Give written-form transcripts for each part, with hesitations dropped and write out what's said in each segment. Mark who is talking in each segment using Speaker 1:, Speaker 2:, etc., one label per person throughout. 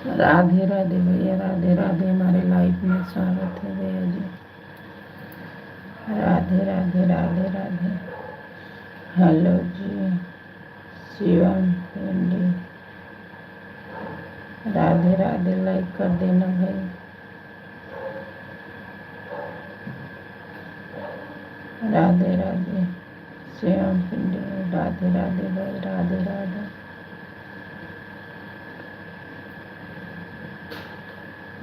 Speaker 1: राधे राधे भैया, राधे राधे। हमारे लाइफ में स्वागत है भैया जी। राधे राधे राधे राधे। हेलो जी, शिवम पिंडी। राधे राधे, लाइक कर देना भाई। राधे राधे शिवम पिंडी। राधे राधे भाई, राधे राधे।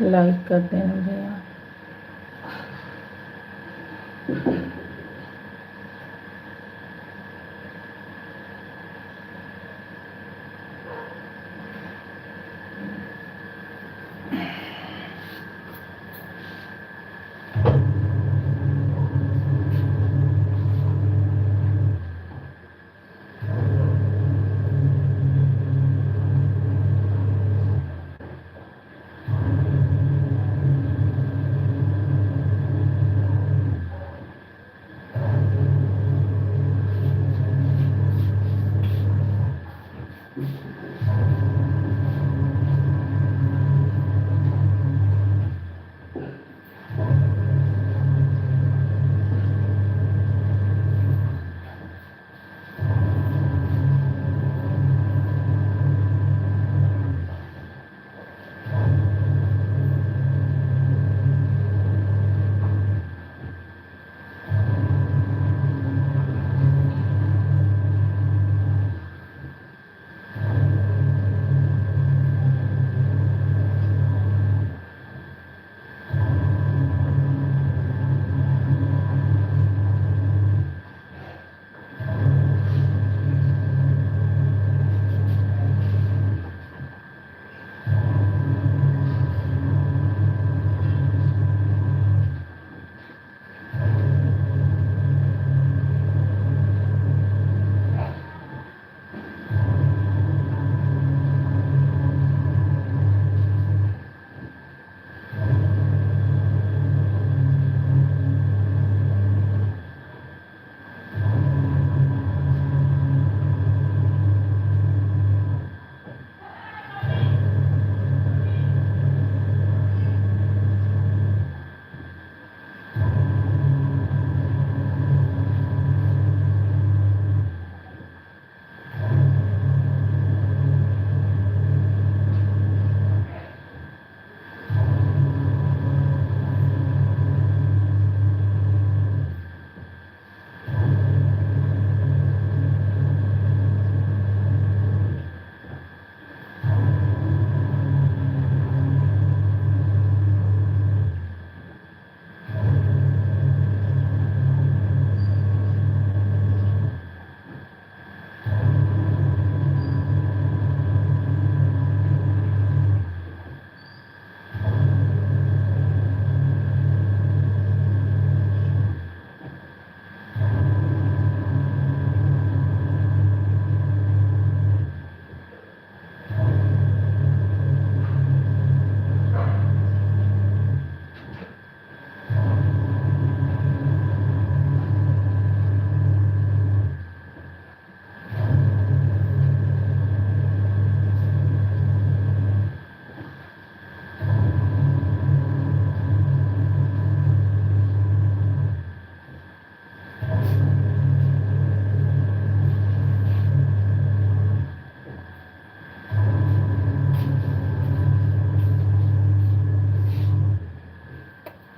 Speaker 1: लाइक कर देना भैया।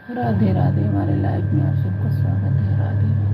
Speaker 1: राधे राधे। हमारे लाइफ में आप सबका स्वागत है। राधे राधे।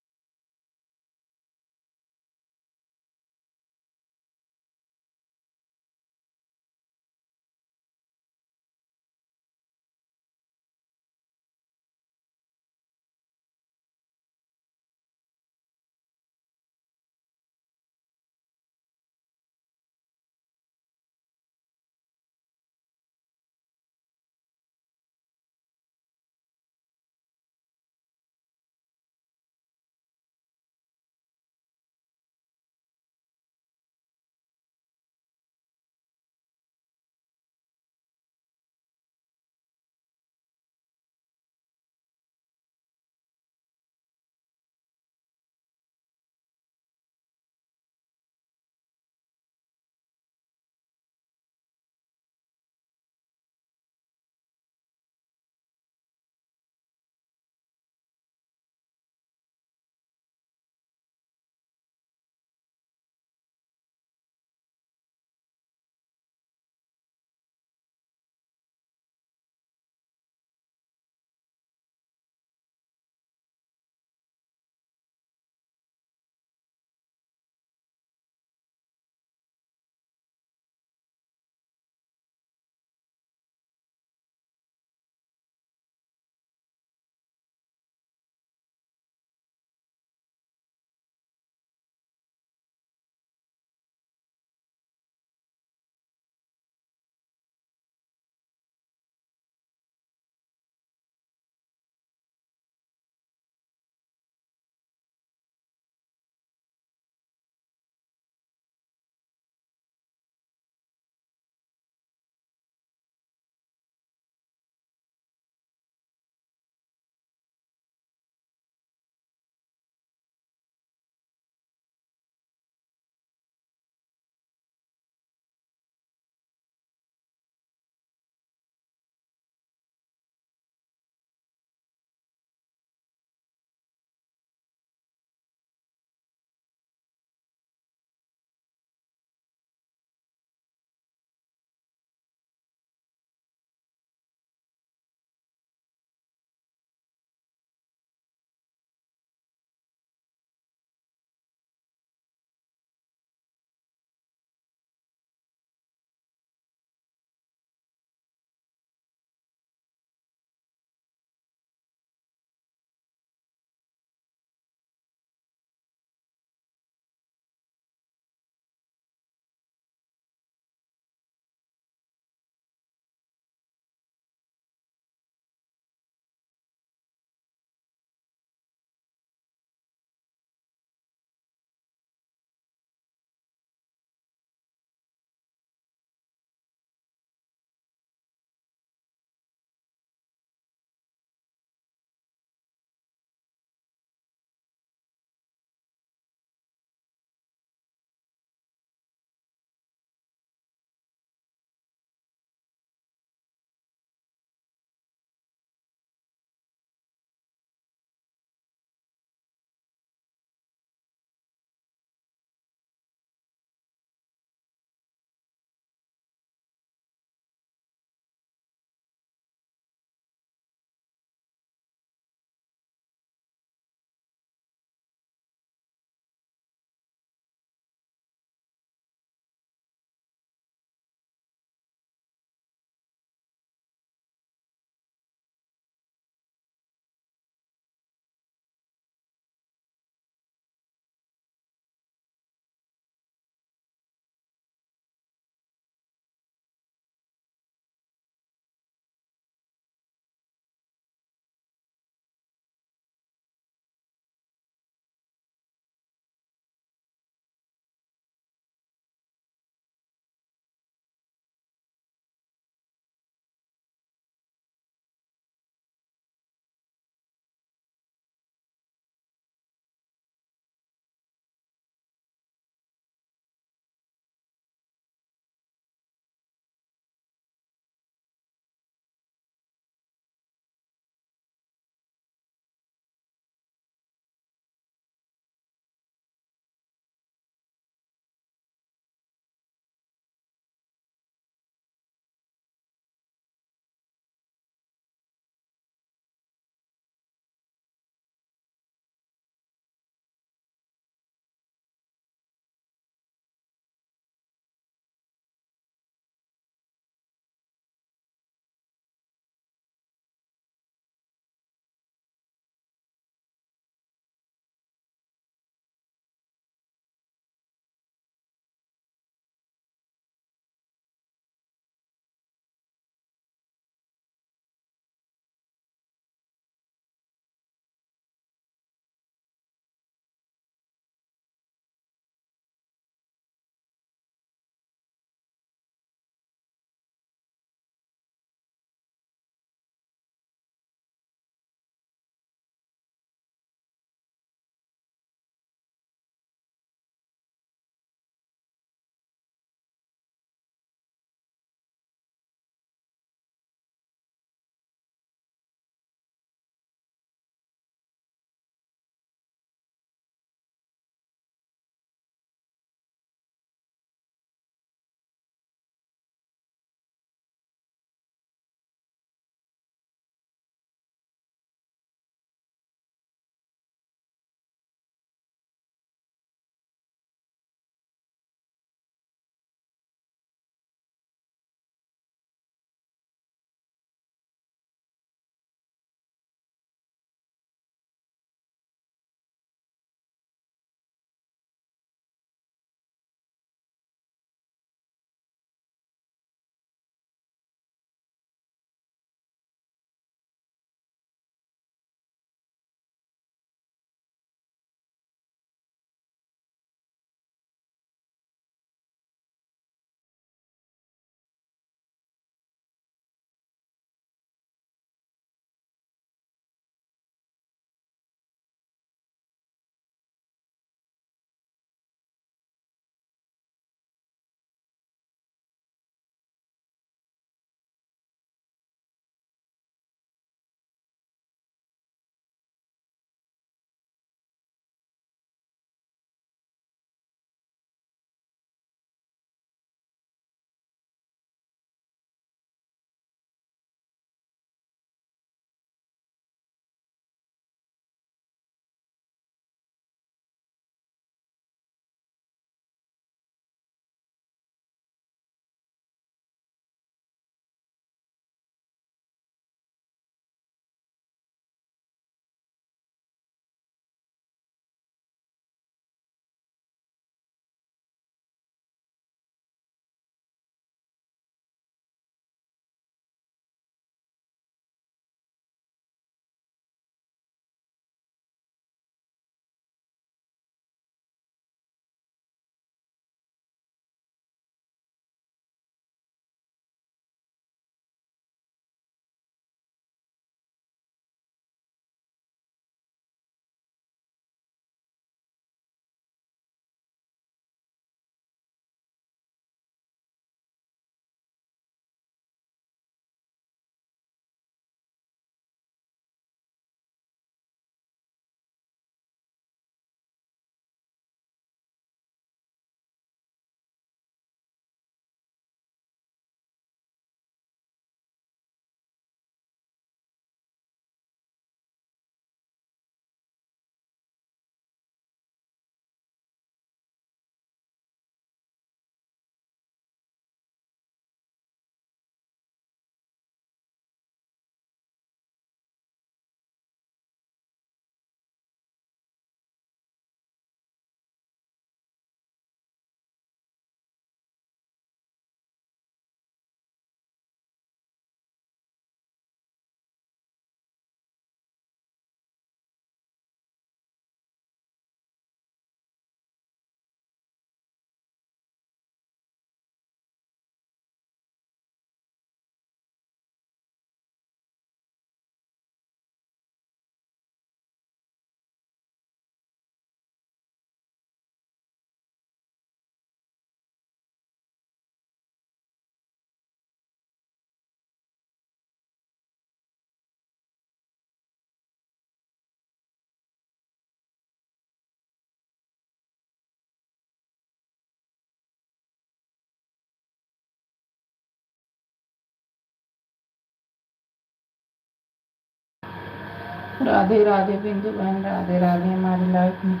Speaker 1: राधे राधे बिंदु बहन, राधे राधे। हमारी लाइफ में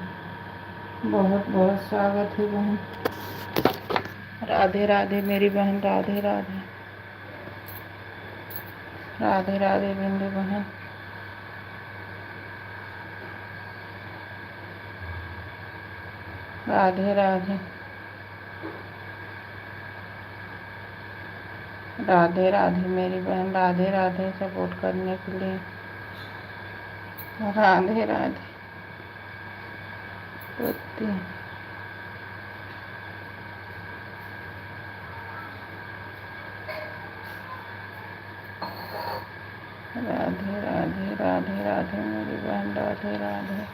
Speaker 1: बहुत बहुत स्वागत है बहन। राधे राधे मेरी बहन, राधे राधे। राधे राधे बिंदु बहन। राधे राधे। राधे राधे मेरी बहन, राधे राधे सपोर्ट करने के लिए। राधे राधे कुत्ती। राधे राधे। राधे राधे मेरी बहन, राधे राधे।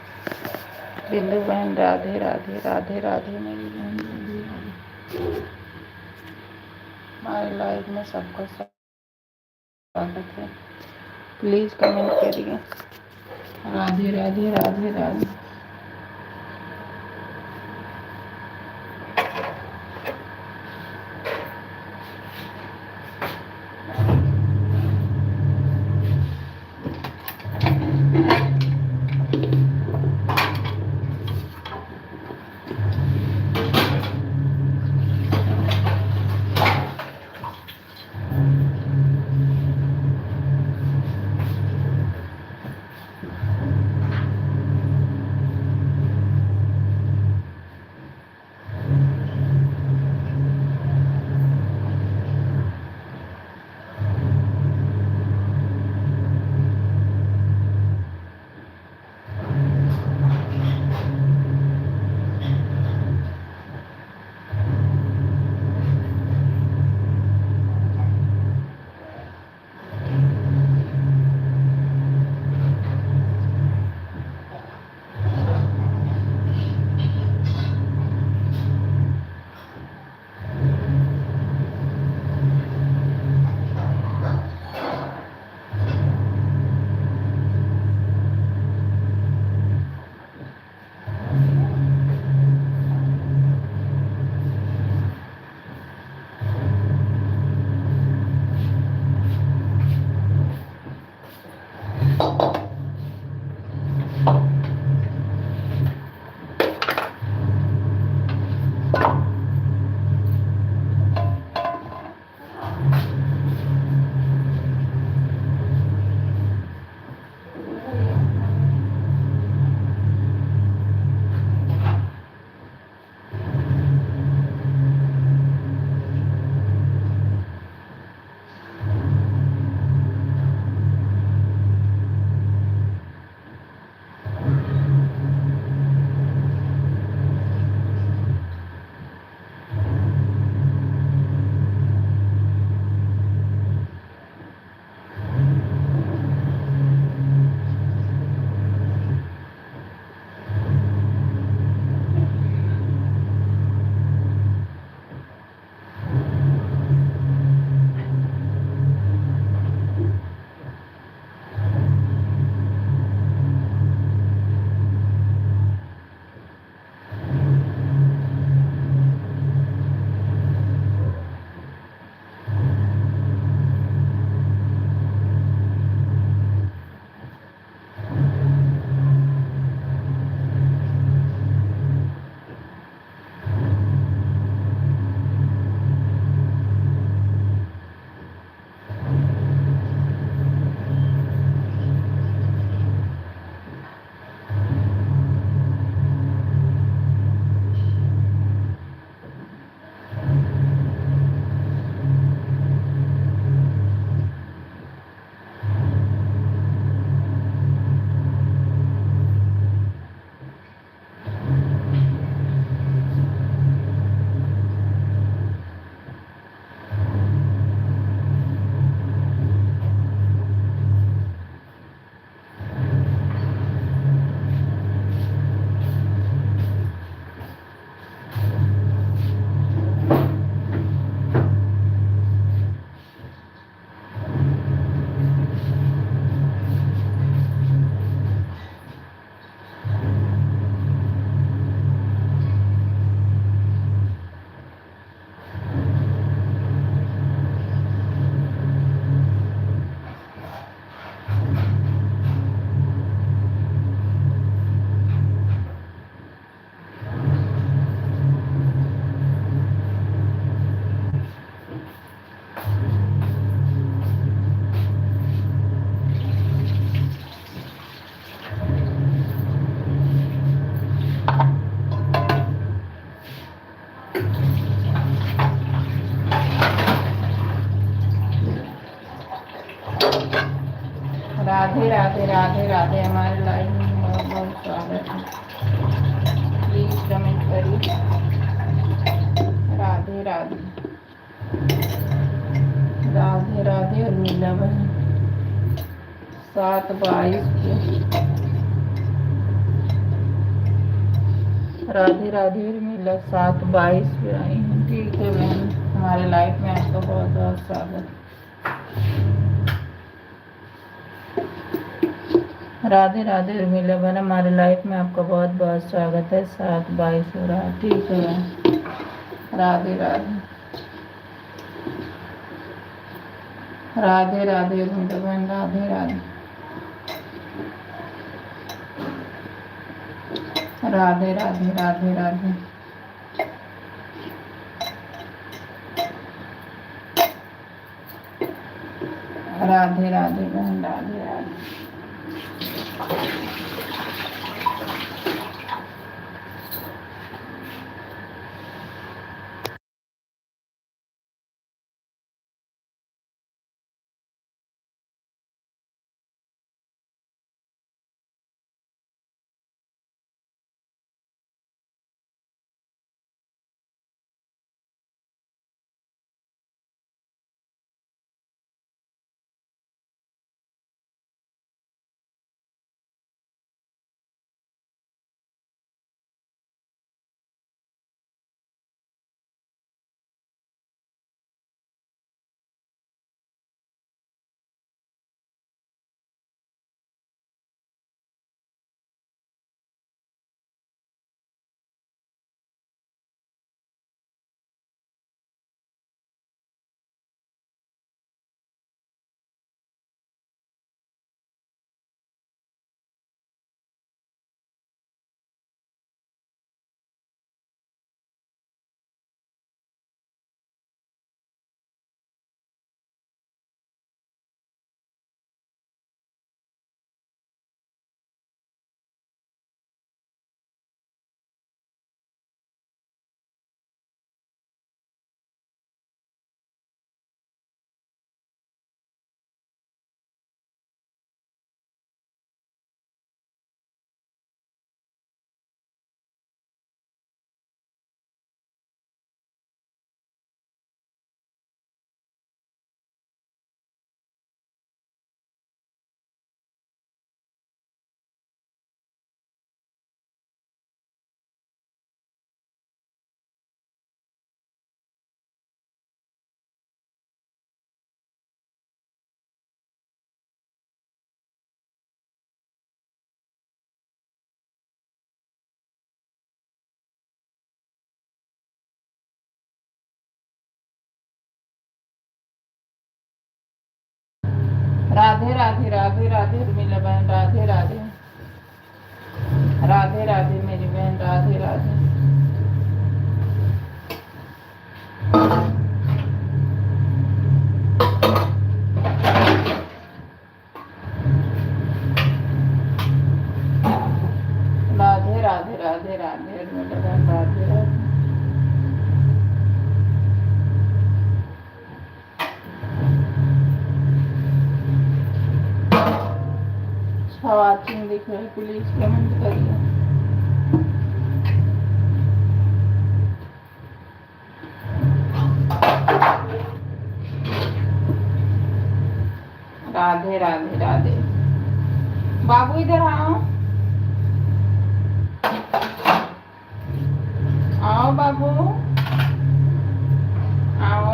Speaker 1: बिंदु बहन, राधे राधे। राधे राधे मेरी बहन, राधे राधे। हमारी लाइफ में सबका स्वागत है। प्लीज कमेंट करिए। राधे राधे। राधे राधे। राधे राधे राधे राधे। हमारे लाइफ में बहुत बहुत स्वागत है। प्लीज कमेंट करिए। राधे राधे राधे राधे। और मीला बहन 7/22 पे राधे राधे। और मीला 7/22 पे आई हैं। ठीक है बहन, हमारे लाइफ में आपका बहुत बहुत स्वागत। राधे राधे उर्मिला बहन, हमारे लाइफ में आपका बहुत बहुत स्वागत है। 7/22 हो रहा है। ठीक है बहन, राधे राधे राधे राधे उर्मिला बहन, राधे राधे राधे राधे राधे राधे। राधे राधे बहन, राधे राधे। राधे राधे राधे राधे उर्मिला बहन, राधे राधे राधे राधे मेरी बहन, राधे राधे राधे राधे राधे राधे उर्मिला बहन, राधे राधे। वाचिंग दिख रहा है, प्लीज कमेंट करिए। राधे राधे राधे। बाबू इधर आओ, आओ बाबू आओ।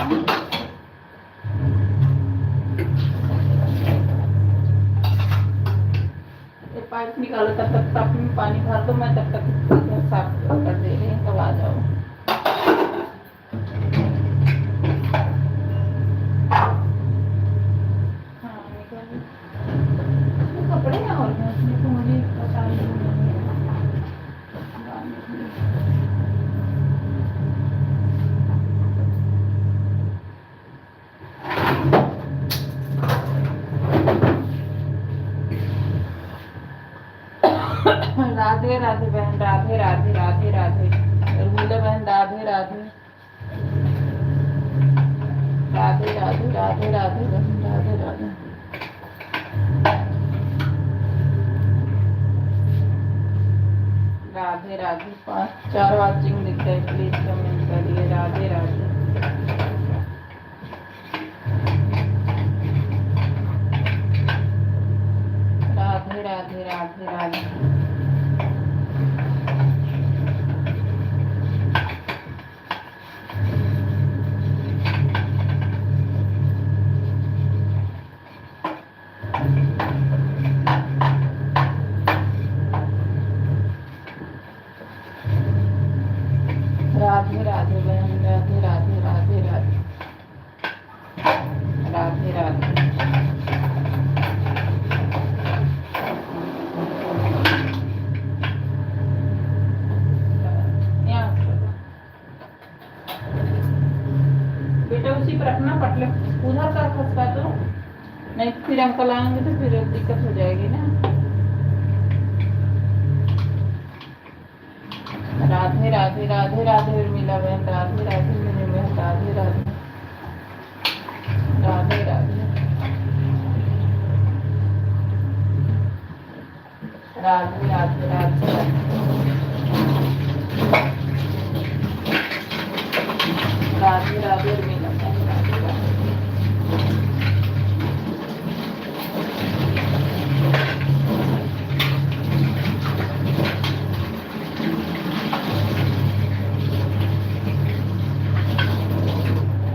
Speaker 1: पाइप निकालो, तब तक टब में पानी भर दो, मैं तब तक साफ कर दे रही हूँ, तब आ जाओ। हाँ निकालो कपड़े ना, और उसमें तो मुझे पता नहीं है। राधे राधे बहन, राधे राधे राधे राधे उर्मिला बहन, राधे राधे राधे राधे राधे राधे बहन, राधे राधे राधे राधे। 5-4 वाचिंग दिख रहे, प्लीज कमेंट करिए। राधे राधे। राधे राधे राधे राधे। राधे राधे बहन। राधे राधे राधे राधे। राधे राधे। बेटा उसी पर रखना, पटले उधर का खसका तो नहीं, फिर अंकल आएंगे तो फिर दिक्कत हो जाएगी ना। राधे राधे राधे राधे उर्मिला बहन। राधे राधे मेरे बहन। राधे राधे राधे राधे राधे राधे राधे। राधे राधे उर्मिला बहन।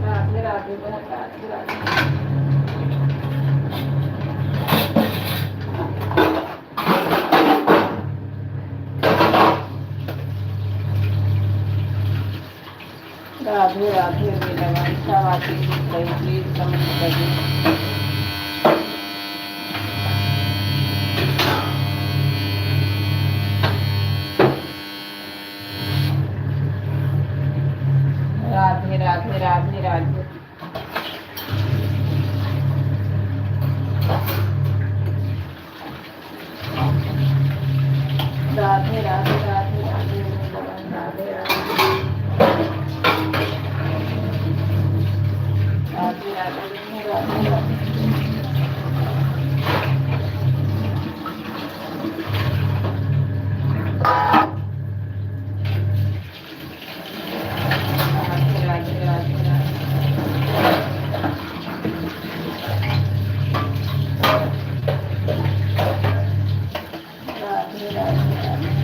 Speaker 1: राधे राधे राधे बहन। राधे राधे। राधे राधे उर्मिला बहन। सब आती दिख रही, प्लीज कमेंट करिए। राधे राधे राधे राधे। राधे राधे राधे राधे उर्मिला बहन। राधे राधे। राधे राधे राधे राधे। राधे राधे राधे राधे। राधे राधे राधे।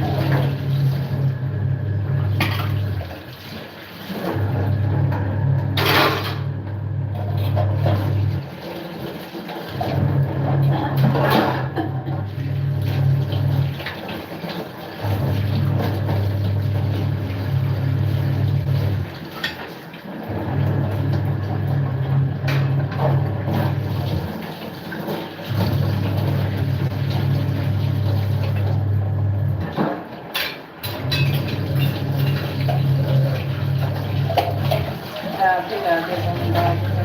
Speaker 1: राधे राधे बहन। राधे राधे। राधे राधे राधे।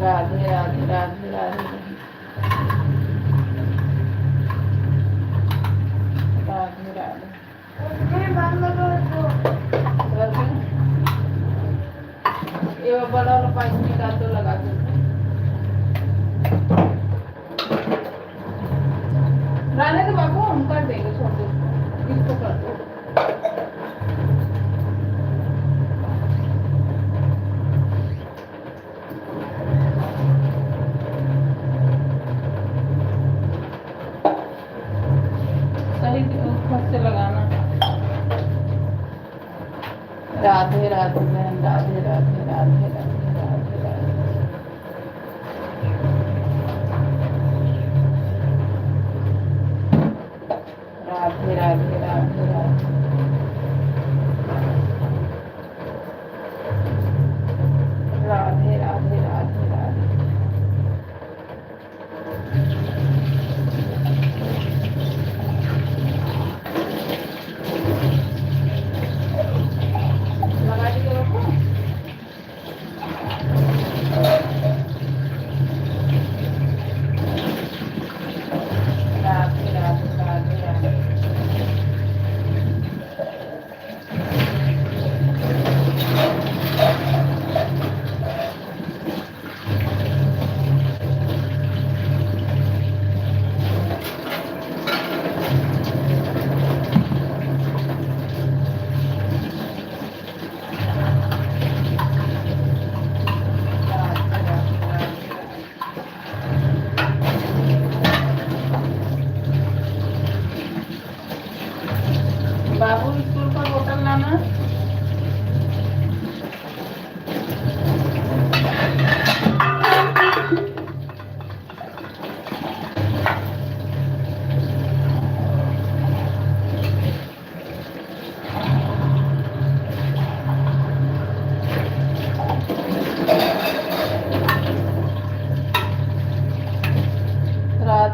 Speaker 1: राधे राधे राधे राधे। राधे राधे। ये बड़ा वाला पाइप निकाल तो लगा दो। रहने दो बाबू, हम कर देंगे, छोड़ दो इसको, कर दो। सही खुद से लगाना। राधे राधे बहन। राधे राधे राधे राधे राधे राधे। राधे राधे राधे राधे। राधे राधे राधे।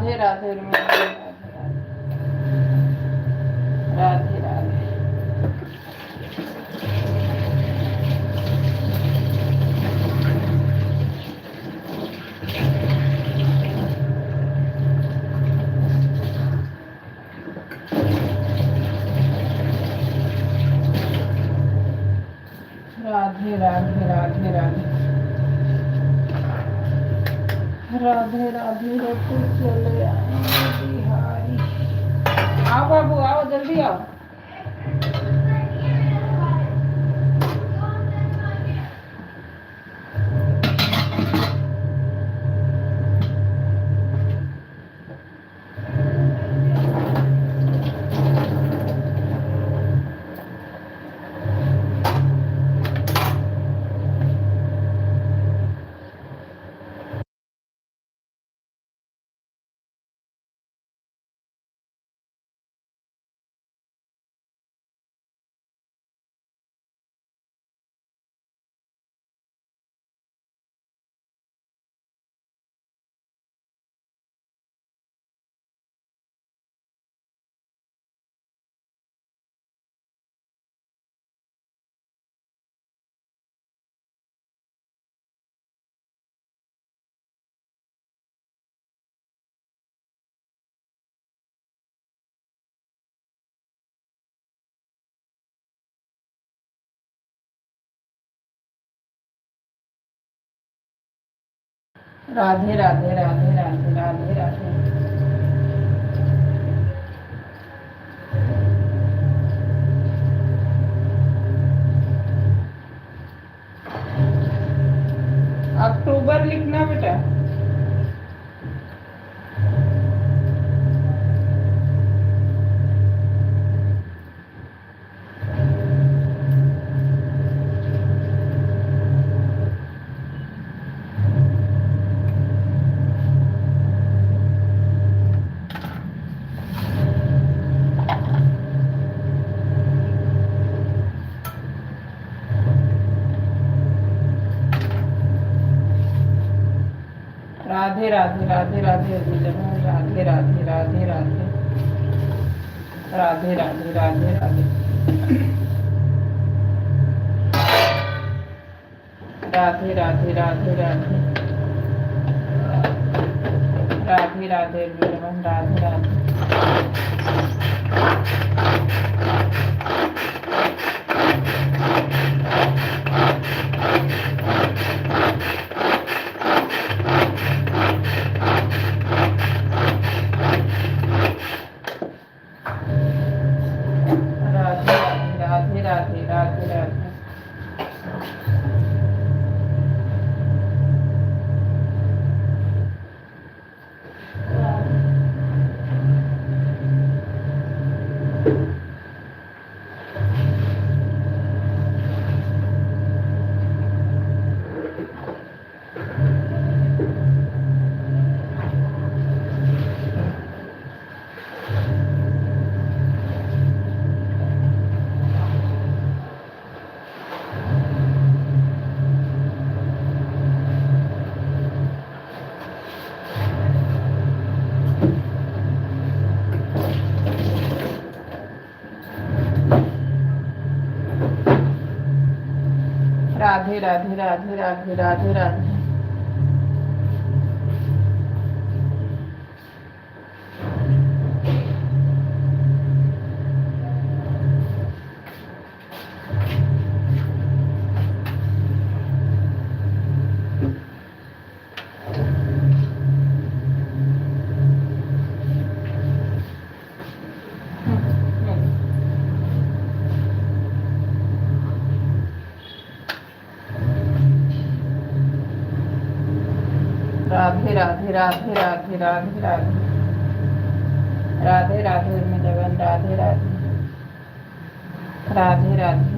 Speaker 1: राधे राधे राधे राधे राधे। राधे राधे राधे राधे राधे राधे रखो चले आए बिहारी। आओ बाबू आओ जल्दी आओ। राधे राधे राधे राधे राधे राधे। अक्टूबर लिखना बेटा। राधे राधे राधे राधे राधे राधे राधे राधे राधे राधे राधे राधे राधे राधे राधे राधे राधे राधे वीरवन राधे राधे राधे राधे राधे राधे। राधे राधे राधे राधे राधे राधे। राधे राधे राधे राधे राधे राधे राधे राधे उर्मिलावन राधे राधे राधे राधे।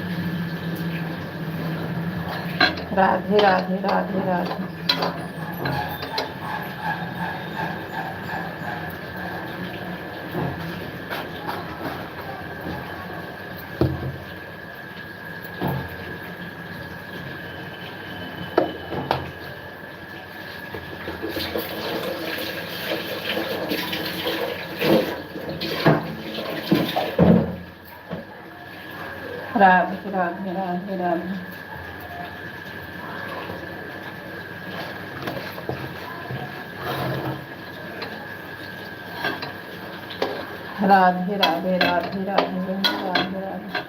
Speaker 1: राधे राधे राधे राधे। राधे राधे राधे राधे। राधे राधे राधे राधे राधे राधे।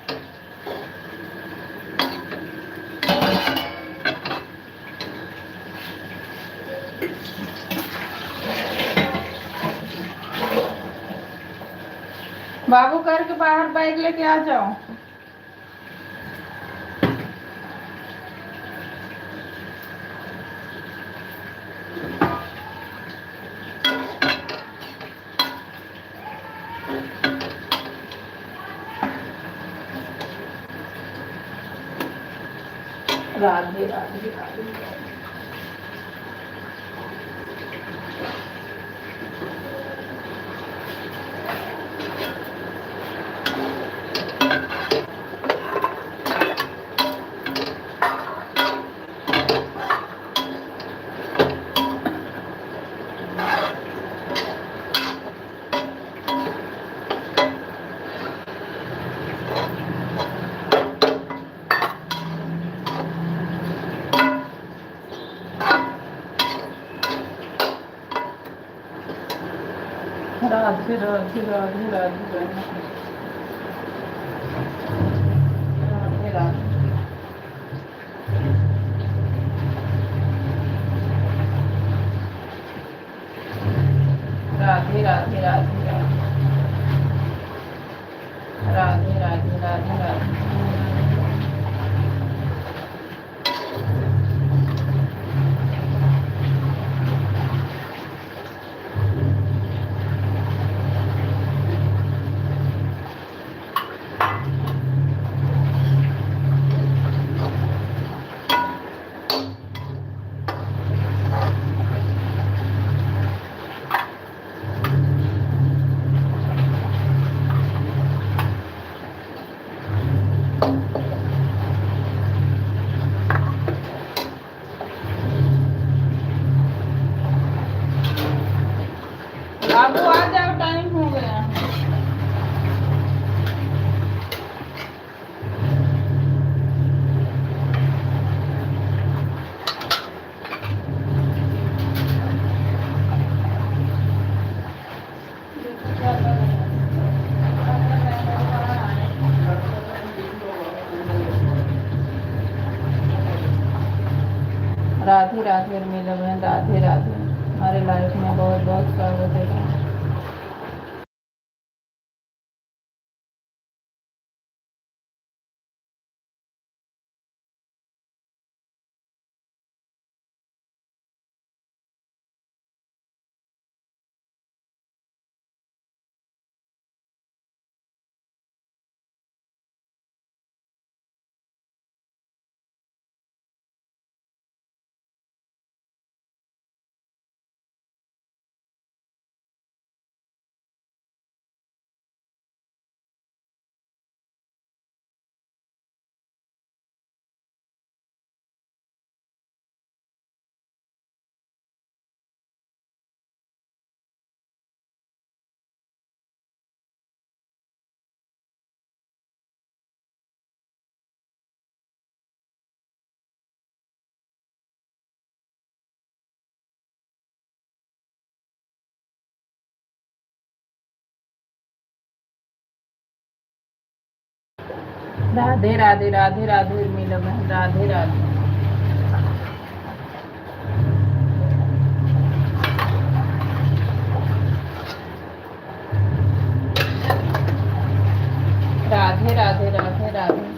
Speaker 1: बाबू करके बाहर बाइक लेके आ जाओ। राधे राधे राधे। राधे राधे राधे राधे राधे राधे राधे राधे राधे राधे राधे राधे। बाबू आ जाओ, टाइम हो गया। राधे राधे उर्मिला बहन, राधे राधे। हमारे लाइफ में बहुत बहुत स्वागत है। राधे राधे राधे राधे उर्मिला बहन, राधे राधे। राधे राधे राधे राधे।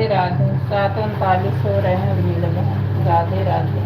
Speaker 1: राधे 7:39 हो रहे हैं उर्मिला बहन। राधे राधे।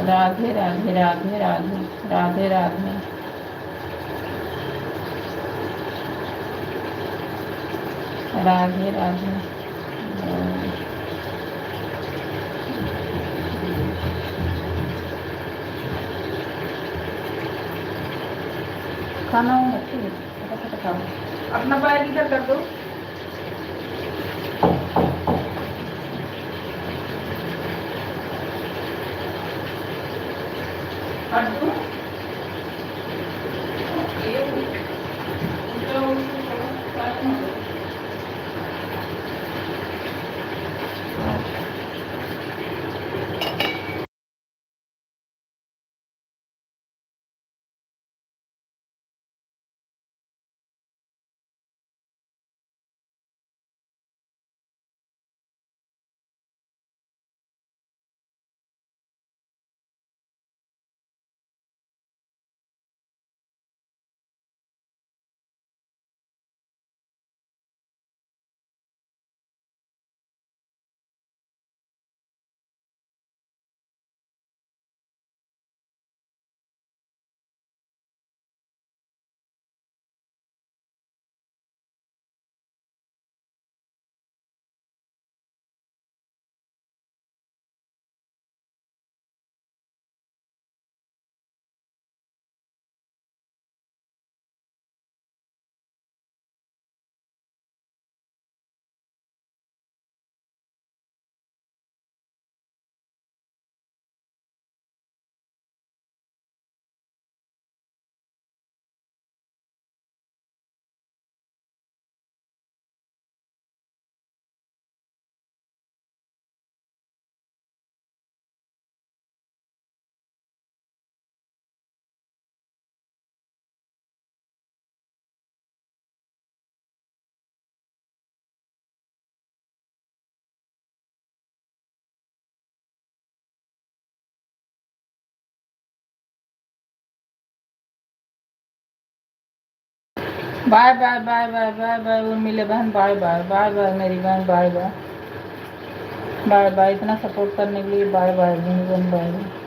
Speaker 1: राधे राधे राधे राधे राधे राधे। राधे राधे। खाना हो ठीक है, फटाफट खाओ। अपना बैग इधर कर दो। अड्डू bye bye bye bye bye bye Urmila बहन। बाय बाय बाय बाय मेरी बहन। Bye bye bye bye. इतना सपोर्ट करने के लिए बाय बाय बहन। Bye bye.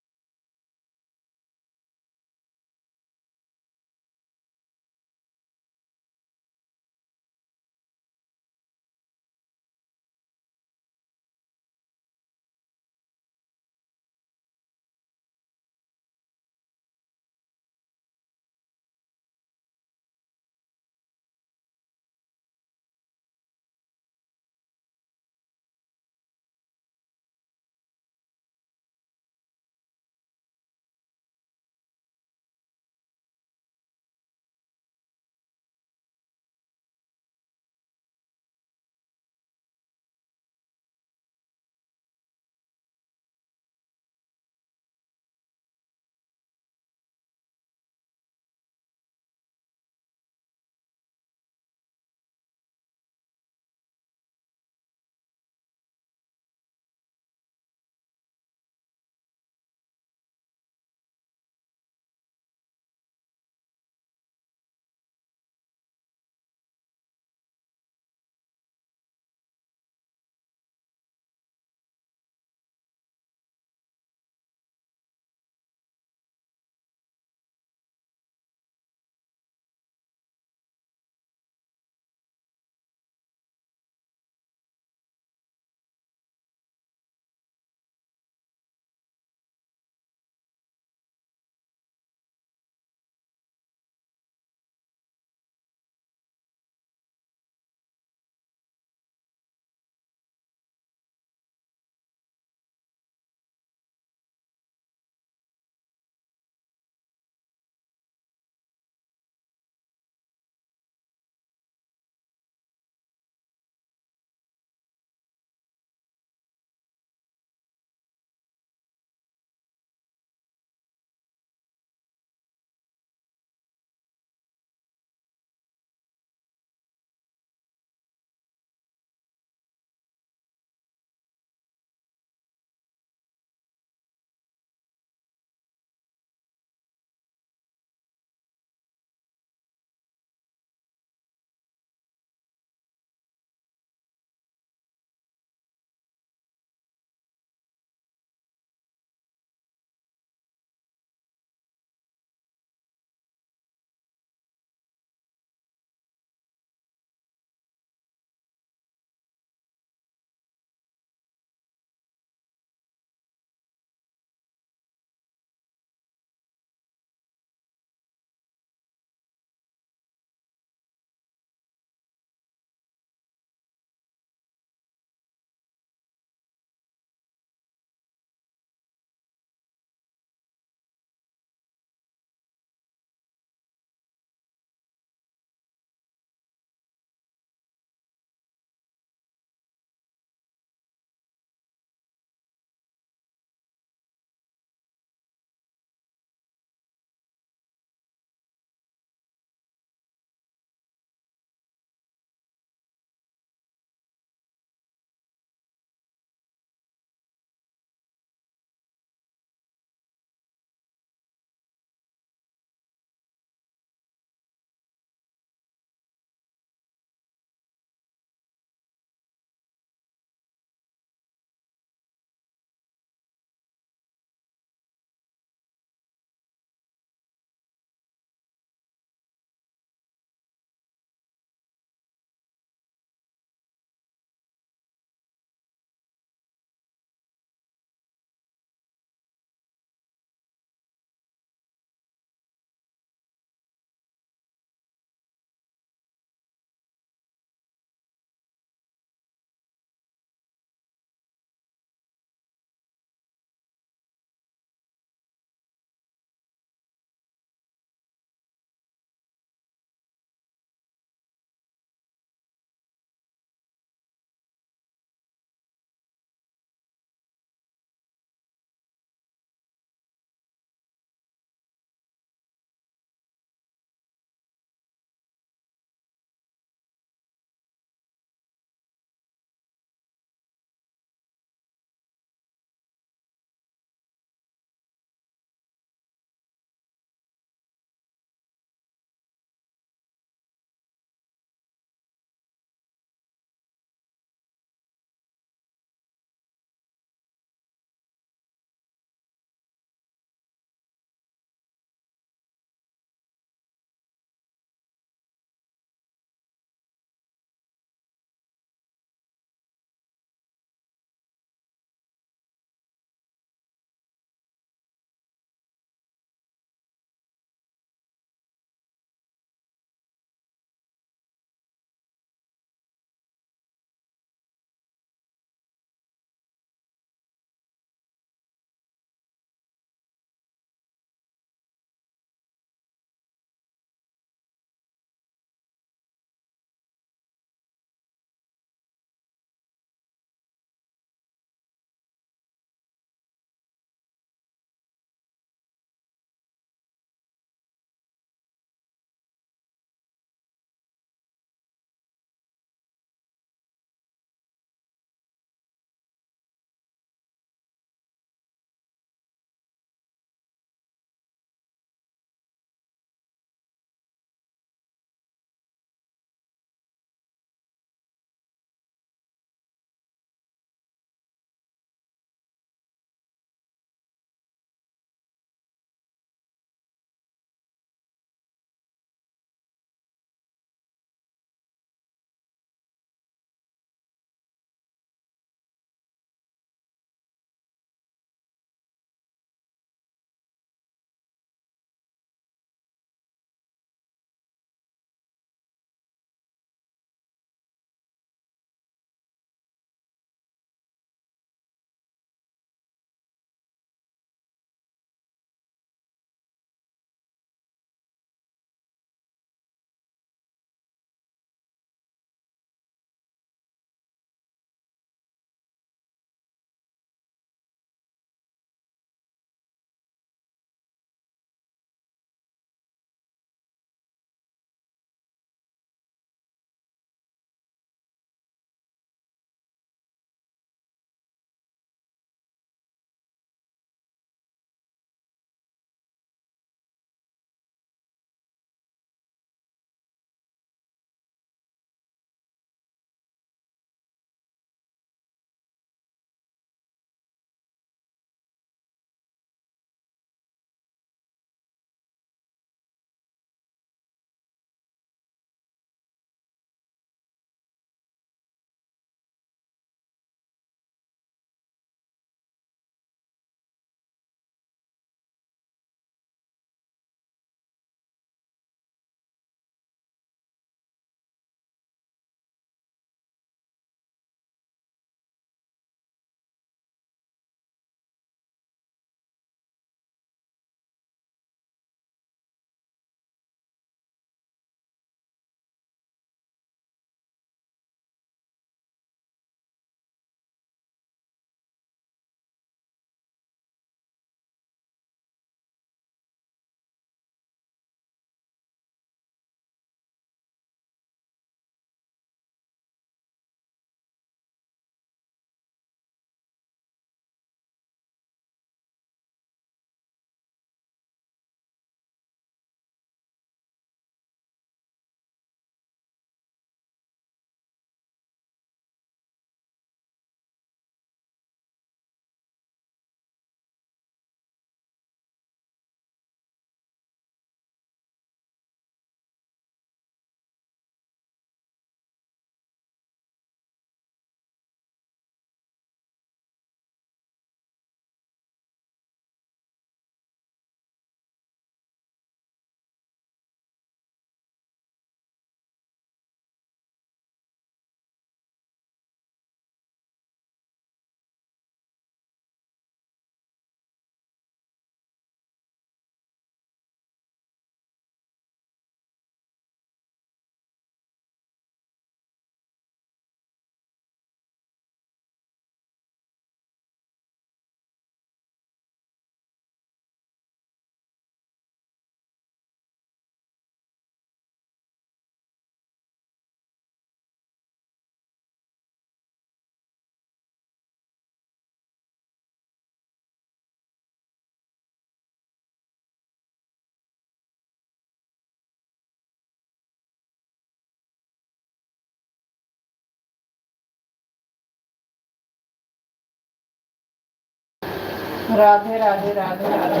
Speaker 1: राधे राधे राधे राधे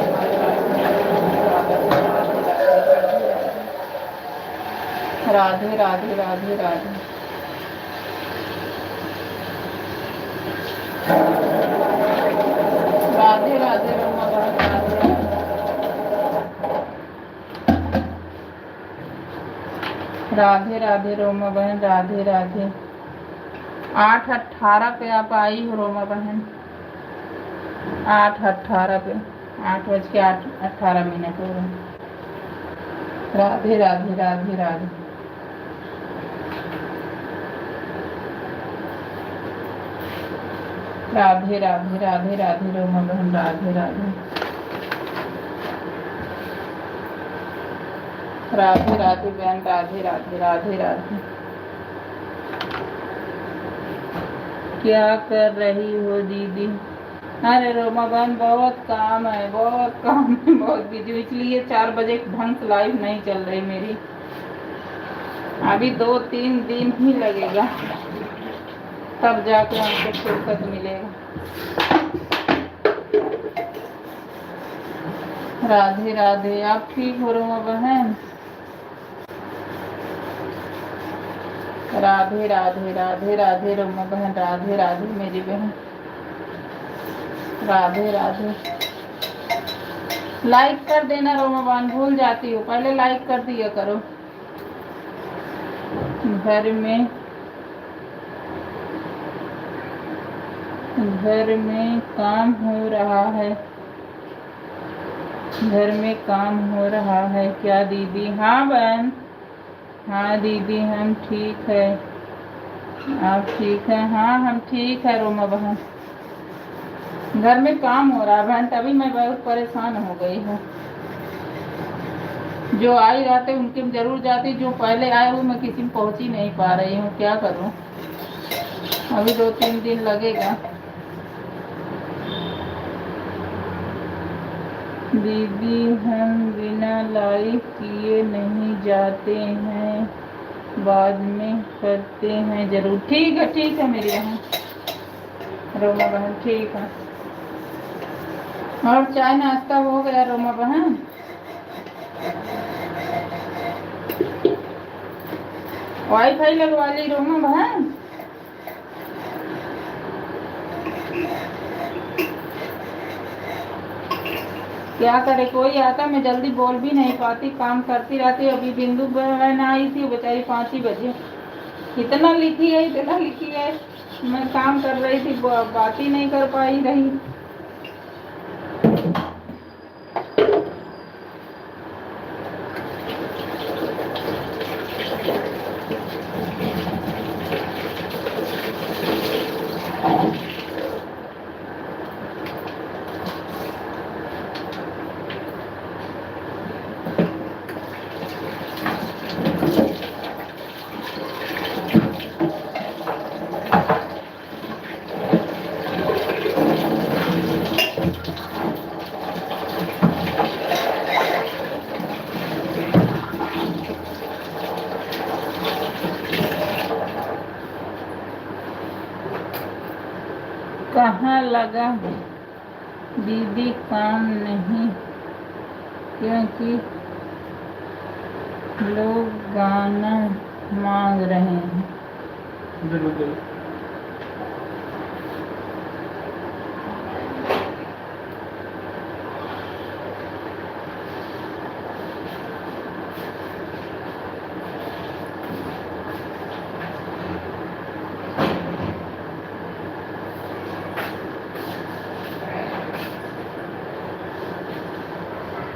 Speaker 1: राधे राधे राधे राधे राधे राधे रोमा बहन राधे राधे रोमा बहन राधे राधे 8:18 पे आप आई हो रोमा बहन 8:18 पे 8:18 हो रहे। राधे राधे राधे राधे राधे राधे राधे राधे रोमा बहन राधे राधे राधे राधे बहन राधे राधे राधे राधे। क्या कर रही हो दीदी? अरे रोमा बहन बहुत काम है बहुत बिजी, इसलिए 4 बजे ढंग से लाइव नहीं चल रही मेरी। अभी 2-3 दिन ही लगेगा तब जाके हमको फुर्सत मिलेगा। राधे राधे आप ठीक हो रोमा बहन? राधे राधे राधे राधे रोमा बहन राधे राधे मेरी बहन राधे राधे। लाइक कर देना रोमा बहन, भूल जाती हो, पहले लाइक कर दिया करो। घर में काम हो रहा है, घर में काम हो रहा है क्या दीदी? हाँ बहन, हाँ दीदी हम ठीक है, आप ठीक है? हाँ हम ठीक है रोमा बहन, घर में काम हो रहा है बहन, तभी मैं बहुत परेशान हो गई हूँ। जो आई रहते उनके में जरूर जाती, जो पहले आए हुए मैं किसी में पहुँच ही नहीं पा रही हूँ, क्या करूँ? अभी 2-3 दिन लगेगा। दीदी हम बिना लाइक किए नहीं जाते हैं, बाद में करते हैं जरूर। ठीक है मेरी बहन रोमा बहन, ठीक है। और चाय नाश्ता हो गया रोमा बहन? वाईफाई लगवा ली रोमा बहन? क्या करे, कोई आता, मैं जल्दी बोल भी नहीं पाती, काम करती रहती। अभी बिंदु बहन आई थी, बेचारी 5 ही बजे, इतना लिखी है, मैं काम कर रही थी, बात ही नहीं कर पाई रही। कहाँ लगा दीदी काम नहीं, क्योंकि लोग गाना मांग रहे हैं।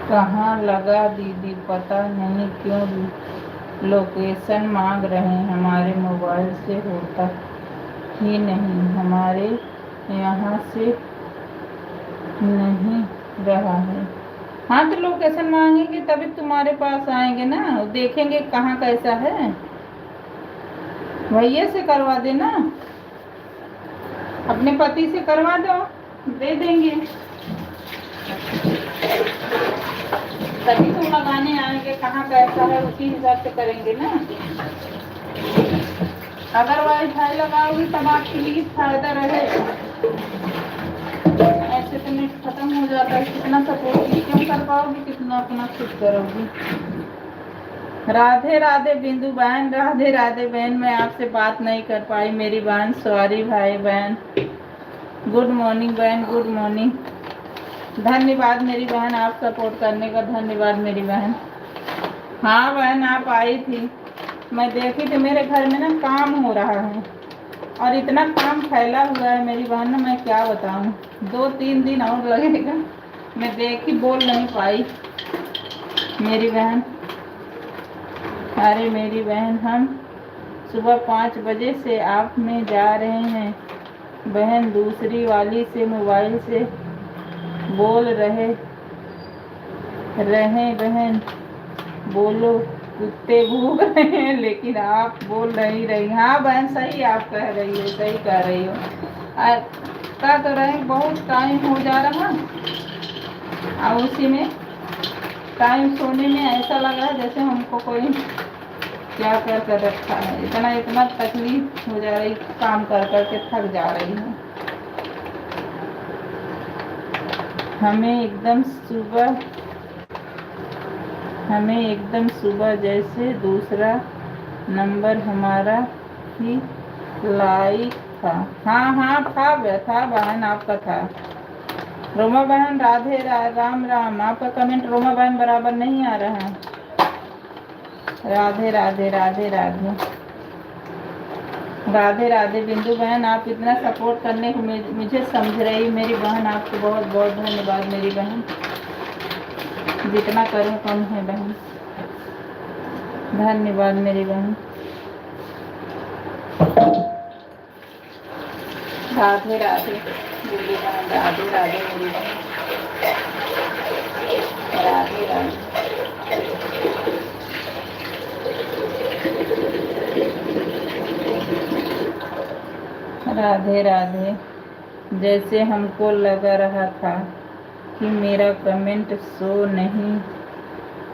Speaker 1: कहाँ लगा दीदी पता नहीं क्यों लोकेशन मांग रहे हैं, हमारे मोबाइल से होता ही नहीं, हमारे यहाँ से नहीं रहा है। हाँ तो लोकेशन मांगेंगे तभी तुम्हारे पास आएंगे ना, देखेंगे कहाँ कैसा है, भैया से करवा देना, अपने पति से करवा दो, दे देंगे, तभी तुम लगाने आएंगे, कहाँ कैसा है उसी हिसाब से करेंगे ना। अगर वाईफाई लगाओगी तब आपके लिए फायदा रहेगा, ऐसे तो नेट खत्म हो जाता है। कितना सपोर्ट क्यों कर पाओगी, कितना अपना खुद करोगी। राधे राधे बिंदु बहन, राधे राधे बहन। मैं आपसे बात नहीं कर पाई मेरी बहन, सॉरी भाई बहन। गुड मॉर्निंग बहन, गुड मॉर्निंग। धन्यवाद मेरी बहन, आप सपोर्ट करने का धन्यवाद मेरी बहन। हाँ बहन आप आई थी, मैं देखी थी। मेरे घर में ना काम हो रहा है और इतना काम फैला हुआ है मेरी बहन ना, मैं क्या बताऊँ। 2-3 दिन और लगेगा। मैं देखी, बोल नहीं पाई मेरी बहन। अरे मेरी बहन, हम सुबह 5 बजे से आप में जा रहे हैं बहन। दूसरी वाली से मोबाइल से बोल रहे बहन। बोलो, कुत्ते भूख रहे हैं लेकिन आप बोल रही। हाँ बहन सही आप कह रही हो, सही कह रही हो। क्या कर रहे हैं, बहुत टाइम हो जा रहा और उसी में टाइम सोने में ऐसा लग रहा है जैसे हमको कोई क्या कर रखा है। इतना तकलीफ हो जा रही, काम कर के थक जा रही हूँ। हमें एकदम सुबह जैसे दूसरा नंबर हमारा ही लाइक था। हाँ था बहन, आपका था। रोमा बहन राधे राम राम। आपका कमेंट रोमा बहन बराबर नहीं आ रहा है। राधे राधे राधे राधे राधे राधे बिंदु बहन, आप इतना सपोर्ट करने को मुझे समझ रही मेरी बहन, आपको बहुत बहुत धन्यवाद मेरी बहन। जितना करूँ कम है बहन, धन्यवाद मेरी बहन। राधे राधे मेरी बहन, राधे राधे मेरी बहन, राधे राधे। राधे राधे। जैसे हमको लग रहा था कि मेरा कमेंट शो नहीं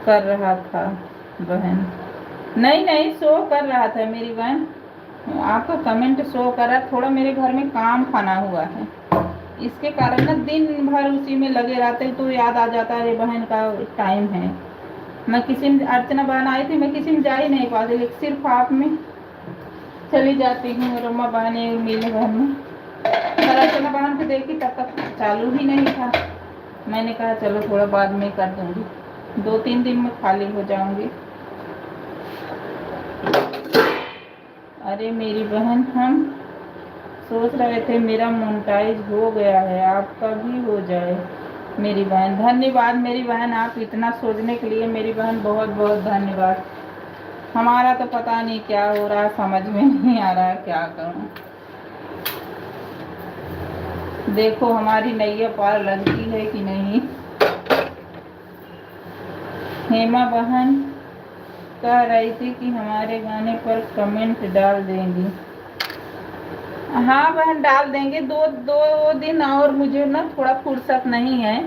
Speaker 1: कर रहा था बहन। नहीं शो कर रहा था मेरी बहन, आपका कमेंट शो कर रहा। थोड़ा मेरे घर में काम फना हुआ है, इसके कारण ना दिन भर उसी में लगे रहते तो याद आ जाता है बहन का टाइम है। मैं किसी में, अर्चना बहन आई थी, मैं किसी में जा ही नहीं पाती, लेकिन सिर्फ आप में चली जाती हूँ। रोमा बहन मेरे घर में, पर अर्चना बहन को देखी तब तक चालू ही नहीं था। मैंने कहा चलो थोड़ा बाद में कर दूंगी, 2-3 दिन में खाली हो जाऊंगी। अरे मेरी बहन, हम सोच रहे थे मेरा मोनेटाइज हो गया है, आपका भी हो जाए मेरी बहन। धन्यवाद मेरी बहन, आप इतना सोचने के लिए मेरी बहन, बहुत बहुत धन्यवाद। हमारा तो पता नहीं क्या हो रहा, समझ में नहीं आ रहा क्या करूं। देखो हमारी नैया पार लगती है कि नहीं। हेमा बहन कह रही थी कि हमारे गाने पर कमेंट डाल देंगी। हाँ बहन डाल देंगे, दो दिन और। मुझे ना थोड़ा फुर्सत नहीं है,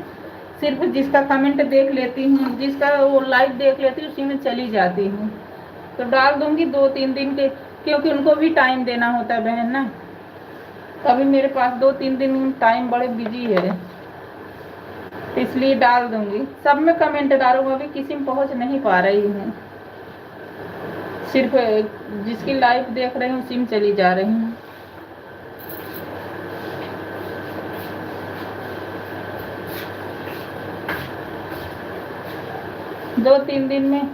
Speaker 1: सिर्फ जिसका कमेंट देख लेती हूँ, जिसका वो लाइव देख लेती हूँ, उसी में चली जाती हूँ। तो डाल दूंगी 2-3 दिन के, क्योंकि उनको भी टाइम देना होता है बहन ना। तभी मेरे पास 2-3 दिन टाइम बड़े बिजी है, इसलिए डाल दूंगी। सब में कमेंट डालूंगा, अभी किसी में पहुंच नहीं पा रही हूँ, सिर्फ जिसकी लाइव देख रही हूँ उसी में चली जा रही हूँ। दो तीन दिन में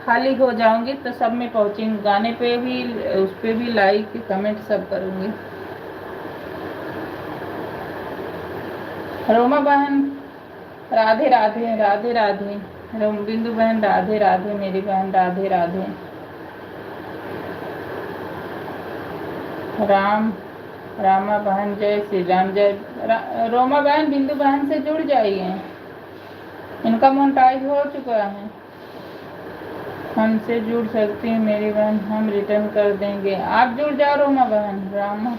Speaker 1: खाली हो जाऊंगी तो सब में पहुंचेंगे, गाने पे भी, उस पे भी लाइक कमेंट सब करूंगी। रोमा बहन राधे राधे राधे राधे। बिंदु बहन राधे राधे मेरी बहन, राधे राधे। रामा बहन जय श्री राम। रोमा बहन बिंदु बहन से जुड़ जाइए, इनका मोनेटाइज हो चुका है। हमसे जुड़ सकती हैं मेरी बहन, हम रिटर्न कर देंगे। आप जुड़ जाओ रोमा बहन, राम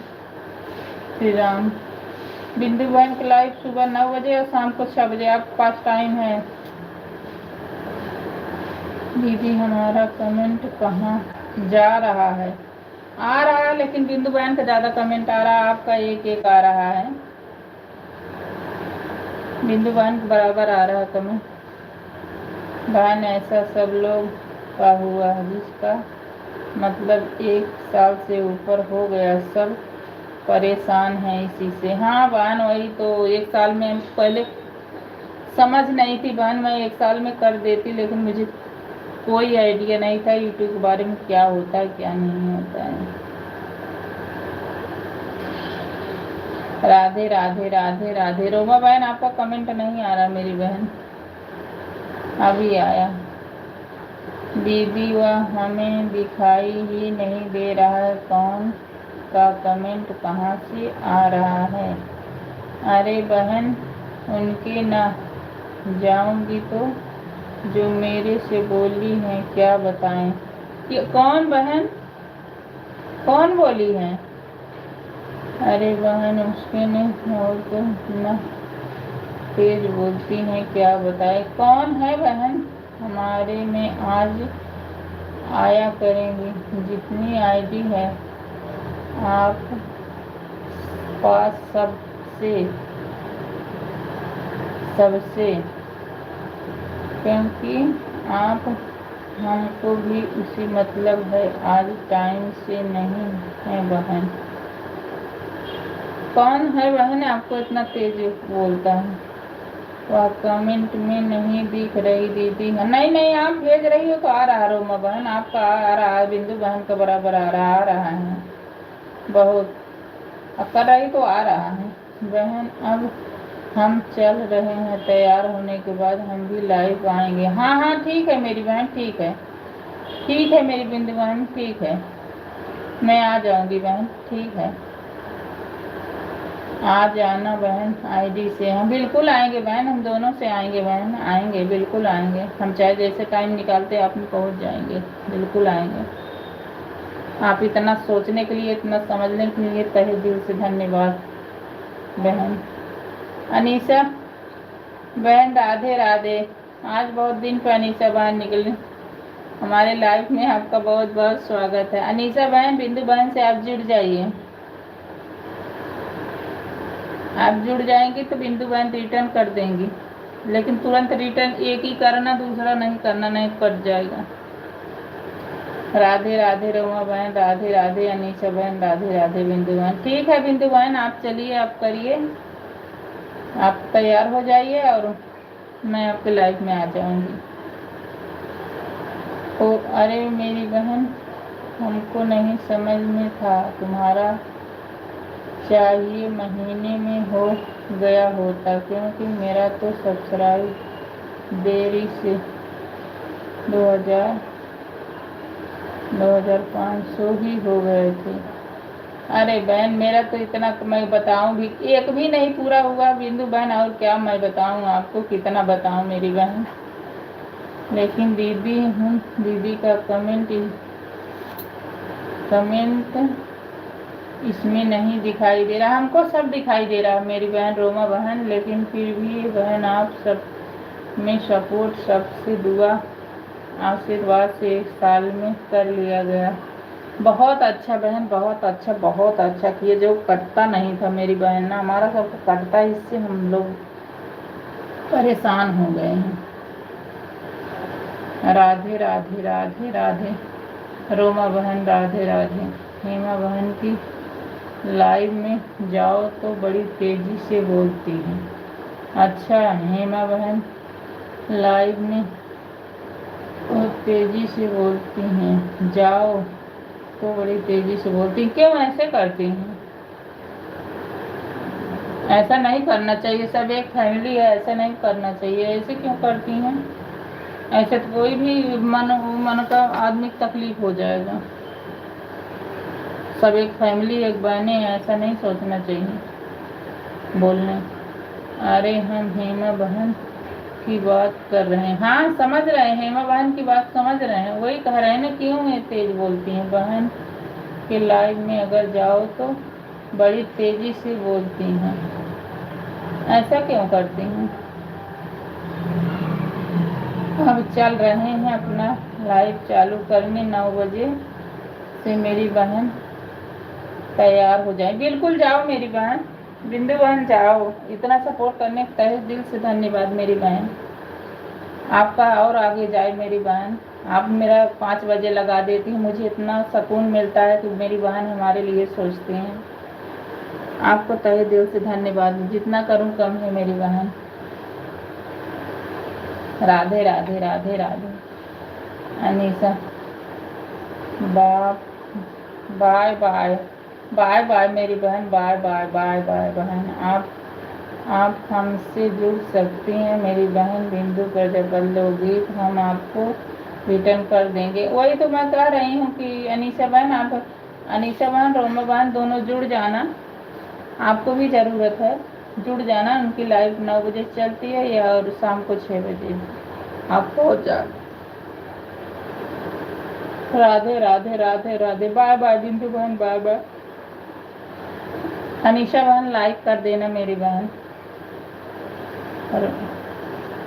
Speaker 1: श्री राम। बिंदु बहन की लाइव सुबह 9 बजे और शाम को 6 बजे आपके पास टाइम है। दीदी हमारा कमेंट कहाँ जा रहा है? आ रहा है, लेकिन बिंदु बहन का ज़्यादा कमेंट आ रहा है, आपका एक आ रहा है। बिंदु बहन के बराबर आ रहा कमेंट। बहन ऐसा सब लोग का हुआ जिसका मतलब 1 साल से ऊपर हो गया, सब परेशान हैं इसी से। हाँ बहन, वही तो 1 साल में पहले समझ नहीं थी बहन, मैं 1 साल में कर देती, लेकिन मुझे कोई आइडिया नहीं था यूट्यूब के बारे में, क्या होता है क्या नहीं होता है। राधे राधे राधे राधे। रोमा बहन आपका कमेंट नहीं आ रहा मेरी बहन, अभी आया। दीदी वह हमें दिखाई ही नहीं दे रहा है, कौन का कमेंट कहाँ से आ रहा है। अरे बहन उनके ना जाऊंगी तो जो मेरे से बोली है क्या बताएं। ये कौन बहन, कौन बोली है। अरे बहन उसके नहीं और तो ना तेज बोलती हैं क्या बताए। कौन है बहन, हमारे में आज आया करेंगी, जितनी आईडी है आप पास सबसे, क्योंकि आप हमको भी उसी मतलब है, आज टाइम से नहीं है बहन। कौन है बहन आपको इतना तेज बोलता है। वह कमेंट में नहीं दिख रही दीदी। नहीं नहीं, आप भेज रही हो तो आ रहा रोमा बहन, आपका आ रहा है, बिंदु बहन का बराबर आ रहा है बहुत, अब कर रही तो आ रहा है बहन। अब हम चल रहे हैं, तैयार होने के बाद हम भी लाइव आएंगे। हाँ हाँ ठीक है मेरी बहन, ठीक है ठीक है मेरी बिंदु बहन, ठीक है मैं आ जाऊंगी बहन, ठीक है आ जाना बहन आईडी से। हम बिल्कुल आएंगे बहन, हम दोनों से आएंगे बहन, आएंगे बिल्कुल आएंगे, हम चाहे जैसे टाइम निकालते आप में पहुंच जाएंगे, बिल्कुल आएंगे। आप इतना सोचने के लिए, इतना समझने के लिए तहे दिल से धन्यवाद बहन। अनीसा बहन राधे राधे। आज बहुत दिन पर अनीसा बहन निकली हमारे लाइफ में, आपका बहुत बहुत स्वागत है। अनीसा बहन बिंदु बहन से आप जुड़ जाइए, आप जुड़ जाएंगी तो बिंदु बहन रिटर्न कर देंगी, लेकिन तुरंत रिटर्न एक ही करना, दूसरा नहीं करना, नहीं कट जाएगा। राधे राधे रोमा बहन, राधे राधे अनीशा बहन, राधे राधे बिंदु बहन। ठीक है बिंदु बहन, आप चलिए, आप करिए, आप तैयार हो जाइए और मैं आपके लाइफ में आ जाऊंगी। तो अरे मेरी बहन हमको नहीं समझ में था, तुम्हारा चाहिए महीने में हो गया होता, क्योंकि मेरा तो सब्सक्राइब देरी से 2500 ही हो गए थे। अरे बहन मेरा तो इतना मैं बताऊं भी, एक भी नहीं पूरा हुआ बिंदु बहन, और क्या मैं बताऊं आपको, कितना बताऊं मेरी बहन। लेकिन दीदी हूँ, दीदी का कमेंट इसमें नहीं दिखाई दे रहा। हमको सब दिखाई दे रहा मेरी बहन रोमा बहन, लेकिन फिर भी बहन आप सब में सपोर्ट, सबसे दुआ आशीर्वाद से 1 साल में कर लिया गया। बहुत अच्छा बहन, बहुत अच्छा, बहुत अच्छा किए। जो कटता नहीं था मेरी बहन ना, हमारा सब कटता, इससे हम लोग परेशान हो गए हैं। राधे राधे राधे राधे रोमा बहन, राधे राधे। हेमा बहन की लाइव में जाओ तो बड़ी तेजी से बोलती हैं। अच्छा हेमा बहन लाइव में तो तेजी से बोलती हैं, जाओ तो बड़ी तेजी से बोलती, क्यों ऐसे करती हैं। ऐसा नहीं करना चाहिए, सब एक फैमिली है, ऐसा नहीं करना चाहिए, ऐसे क्यों करती हैं। ऐसे तो कोई भी मन का आदमी को तकलीफ हो जाएगा। सब एक फैमिली, एक बहने, ऐसा नहीं सोचना चाहिए बोलने। अरे हम हेमा बहन की बात कर रहे हैं, हाँ समझ रहे हैं, हेमा बहन की बात समझ रहे हैं, वही कह रहे हैं ना, क्यों ये तेज बोलती हैं। बहन के लाइव में अगर जाओ तो बड़ी तेजी से बोलती हैं, ऐसा क्यों करती हैं। अब चल रहे हैं अपना लाइव चालू करने, 9 बजे से मेरी बहन तैयार हो जाए। बिल्कुल जाओ मेरी बहन, बिंदु बहन जाओ, इतना सपोर्ट करने का तहे दिल से धन्यवाद मेरी बहन। आपका और आगे जाए मेरी बहन। आप मेरा 5 बजे लगा देती हैं, मुझे इतना सुकून मिलता है कि मेरी बहन हमारे लिए सोचती हैं। आपको तहे दिल से धन्यवाद, जितना करूं कम है मेरी बहन। राधे राधे राधे राधे। अनीसा बाप, बाय बाय बाय बाय मेरी बहन, बाय बाय बाय बाय बहन। आप हमसे जुड़ सकती हैं मेरी बहन। बिंदु पर जब बदलोगी हम आपको रिटर्न कर देंगे। वही तो मैं कह रही हूँ कि अनीसा बहन, आप अनीसा बहन रोमा बहन दोनों जुड़ जाना, आपको भी ज़रूरत है, जुड़ जाना। उनकी लाइव 9 बजे चलती है या और शाम को 6 बजे आप पहुँच जाना। राधे राधे राधे राधे। बाय बाय बिंदु बहन, बाय बाय। अनीशा बहन लाइक कर देना मेरी बहन।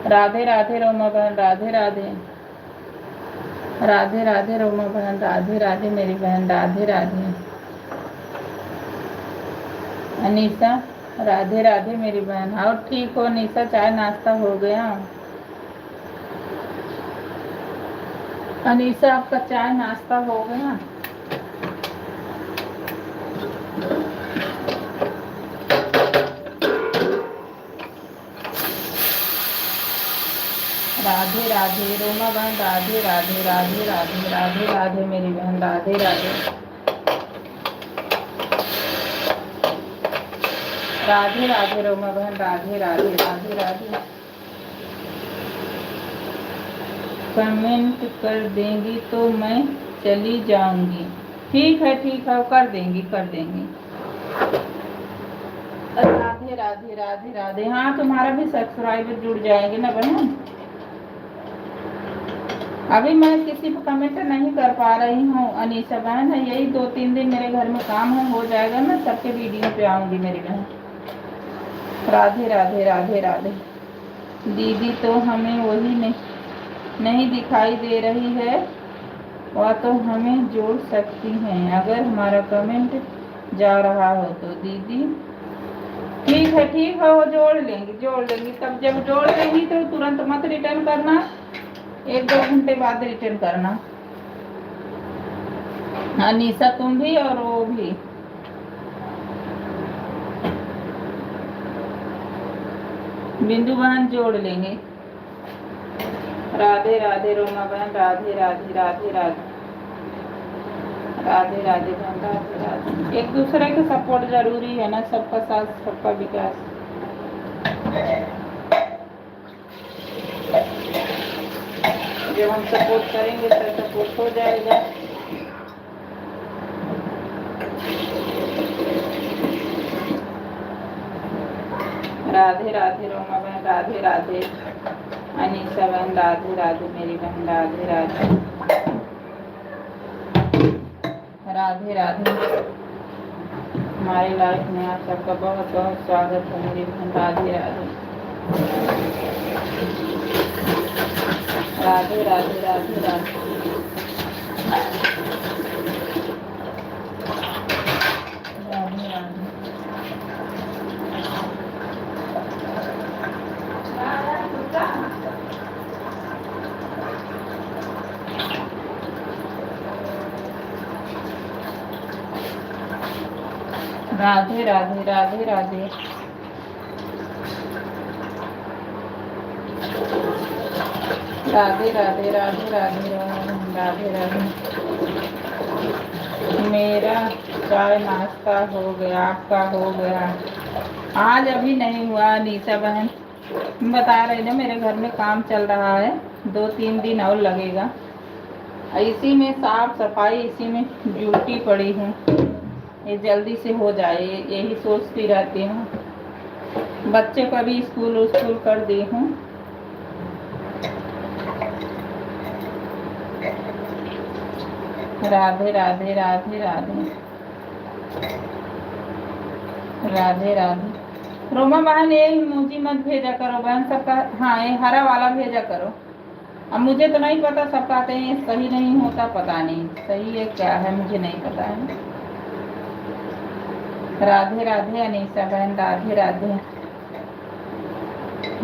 Speaker 1: राधे राधे रोमा बहन, राधे राधे राधे राधे रोमा बहन, राधे राधे मेरी बहन, राधे राधे। अनीसा राधे राधे मेरी बहन। और ठीक हो अनीसा, चाय नाश्ता हो गया? अनीसा आपका चाय नाश्ता हो गया? राधे राधे रोमा बहन, राधे राधे राधे राधे राधे राधे मेरी बहन, राधे राधे राधे राधे रोमा बहन, राधे राधे राधे राधे। कमेंट कर देंगी तो मैं चली जाऊंगी। ठीक है कर देंगी कर देंगी। राधे राधे राधे राधे। हाँ तुम्हारा भी सब्सक्राइबर जुड़ जाएंगे ना बहन। अभी मैं किसी को कमेंट नहीं कर पा रही हूँ अनीशा बहन, है यही 2-3 दिन मेरे घर में काम है, हो जाएगा, मैं सबके वीडियो पे आऊंगी मेरी बहन। राधे राधे राधे राधे। दीदी तो हमें वही नहीं दिखाई दे रही है, वह तो हमें जोड़ सकती हैं अगर हमारा कमेंट जा रहा हो तो। दीदी ठीक है वो जोड़ लेंगी। तब जब जोड़ लेंगी तो तुरंत मत रिटर्न करना, 1-2 घंटे बाद रिटर्न करना। अनीसा तुम भी और वो भी। बिंदु बहन जोड़ लेंगे। राधे राधे रोमा बहन, राधे राधे राधे राधे राधे राधे बहन, राधे राधे। एक दूसरे के सपोर्ट जरूरी है ना, सबका साथ सबका विकास। जब हम सपोर्ट करेंगे तो सपोर्ट हो जाएगा। राधे राधे रोमा बहन, राधे राधे अनीशा बहन, राधे राधे मेरी बहन, राधे राधे राधे राधे। हमारी लाइफ में आप सबका बहुत बहुत स्वागत है मेरी बहन, राधे राधे राधे राधे राधे राधे। राधे राधे राधे राधे। राधे राधे राधे राधे राधे राधे। मेरा चाय नाश्ता हो गया, आपका हो गया? आज अभी नहीं हुआ अनीशा बहन, बता रही ना मेरे घर में काम चल रहा है, 2-3 दिन और लगेगा। इसी में साफ सफाई, इसी में ड्यूटी पड़ी हूँ, ये जल्दी से हो जाए यही सोचती रहती हूँ। बच्चे का भी स्कूल कर दी हूँ। राधे राधे राधे राधे राधे राधे। रोमा बहन ये इमोजी मत भेजा करो बहन सबका, हाँ ये हरा वाला भेजा करो। अब मुझे तो नहीं पता, सब कहते हैं ये सही नहीं होता, पता नहीं सही है क्या है, मुझे नहीं पता है। राधे राधे अनीसा बहन, राधे राधे,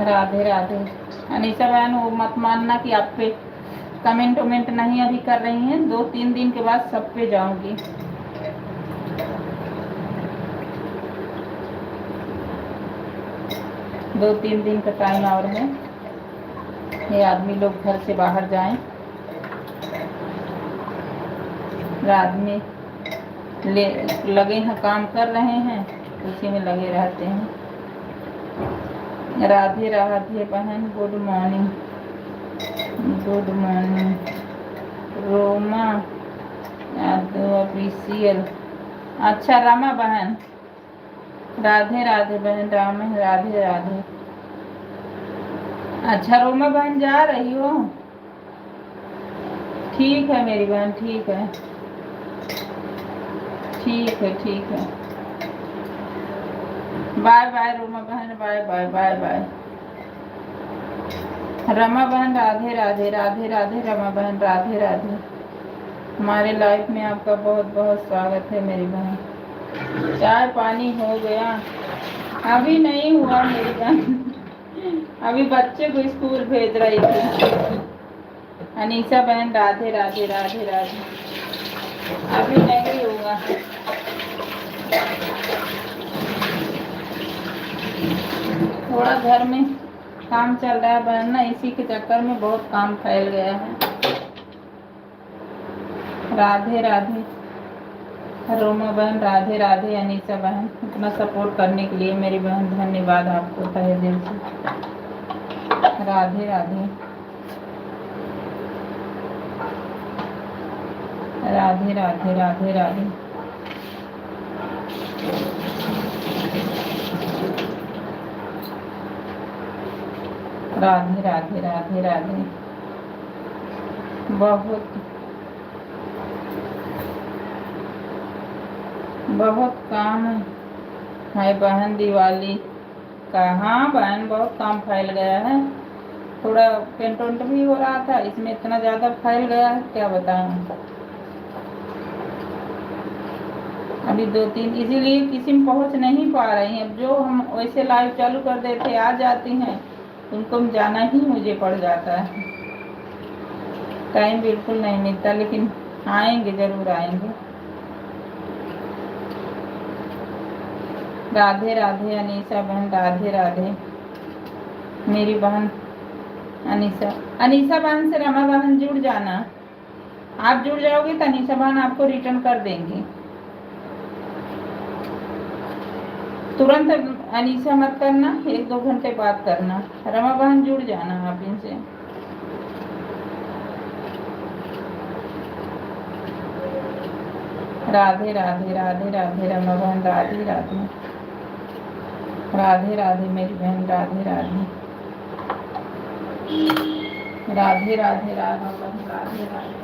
Speaker 1: राधे राधे। अनीसा बहन वो मत मानना कि आप पे कमेंट वमेंट नहीं अभी कर रही हैं, 2-3 दिन के बाद सब पे जाऊंगी। दो तीन दिन का टाइम और है, ये आदमी लोग घर से बाहर जाएं, आदमी लगे हैं काम कर रहे हैं, उसी में लगे रहते हैं। राधे राधे बहन, good morning, good morning. Roma Yadav official, अच्छा रमा बहन, राधे राधे बहन, राम राधे राधे। अच्छा रोमा बहन जा रही हो, ठीक है मेरी बहन, ठीक है, ठीक है, ठीक है। बाय बाय रोमा बहन, bye bye, bye bye. Rama बहन राधे राधे, राधे राधे रमा बहन, राधे राधे। हमारे लाइफ में आपका बहुत बहुत स्वागत है मेरी बहन। चाय पानी हो गया? अभी नहीं हुआ मेरी बहन, अभी बच्चे को स्कूल भेज रही थी। अनीसा बहन राधे राधे, राधे राधे। अभी नहीं होगा, थोड़ा घर में काम चल रहा है बहन ना, इसी के चक्कर में बहुत काम फैल गया है। राधे राधे रोमा बहन, राधे राधे अनीसा बहन। इतना सपोर्ट करने के लिए मेरी बहन, धन्यवाद आपको तहे दिल से। राधे राधे, राधे राधे, राधे राधे। राधे राधे, राधे राधे। बहुत काम है बहन दिवाली का। हाँ बहन, बहुत काम फैल गया है, थोड़ा पेंट वेंट भी हो रहा था, इसमें इतना ज़्यादा फैल गया है क्या बताएं। अभी 2-3, इसीलिए किसी में पहुंच नहीं पा रही हैं। अब जो हम वैसे लाइव चालू कर देते आ जाती हैं, उनको जाना ही मुझे पड़ जाता है, टाइम बिल्कुल नहीं मिलता, लेकिन आएंगे, ज़रूर आएंगे। राधे राधे अनीसा बहन, राधे राधे मेरी बहन अनीसा बहन से रमा बहन जुड़ जाना। आप जुड़ जाओगे तो अनीसा बहन आपको रिटर्न कर देंगी। तुरंत अनीसा मत करना, 1-2 घंटे बाद करना। रमा बहन जुड़ जाना आप इनसे। राधे राधे, राधे राधे रमा बहन, राधे राधे, राधे राधे मेरी बहन, राधे राधे, राधे राधे रमा बहन, राधे राधे।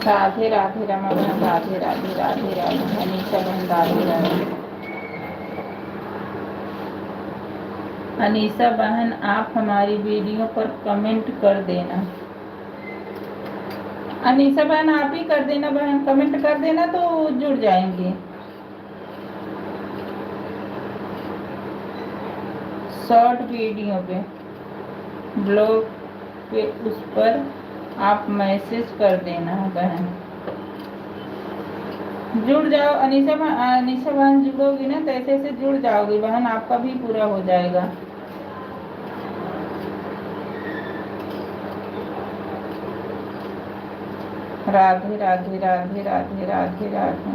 Speaker 1: राधे राधे रमा बहन, राधे राधे, राधे राधे अनीसा बहन, राधे राधे। अनीसा बहन आप हमारी वीडियो पर कमेंट कर देना। अनीसा बहन आप ही कर देना बहन, कमेंट कर देना तो जुड़ जाएंगे। शॉर्ट वीडियो पे, ब्लॉग पे, उस पर आप मैसेज कर देना बहन। जुड़ जाओ अनीसा बहन, जुड़ोगी ना तो ऐसे ऐसे जुड़ जाओगी बहन, आपका भी पूरा हो जाएगा। राधे राधे, राधे राधे, राधे राधे।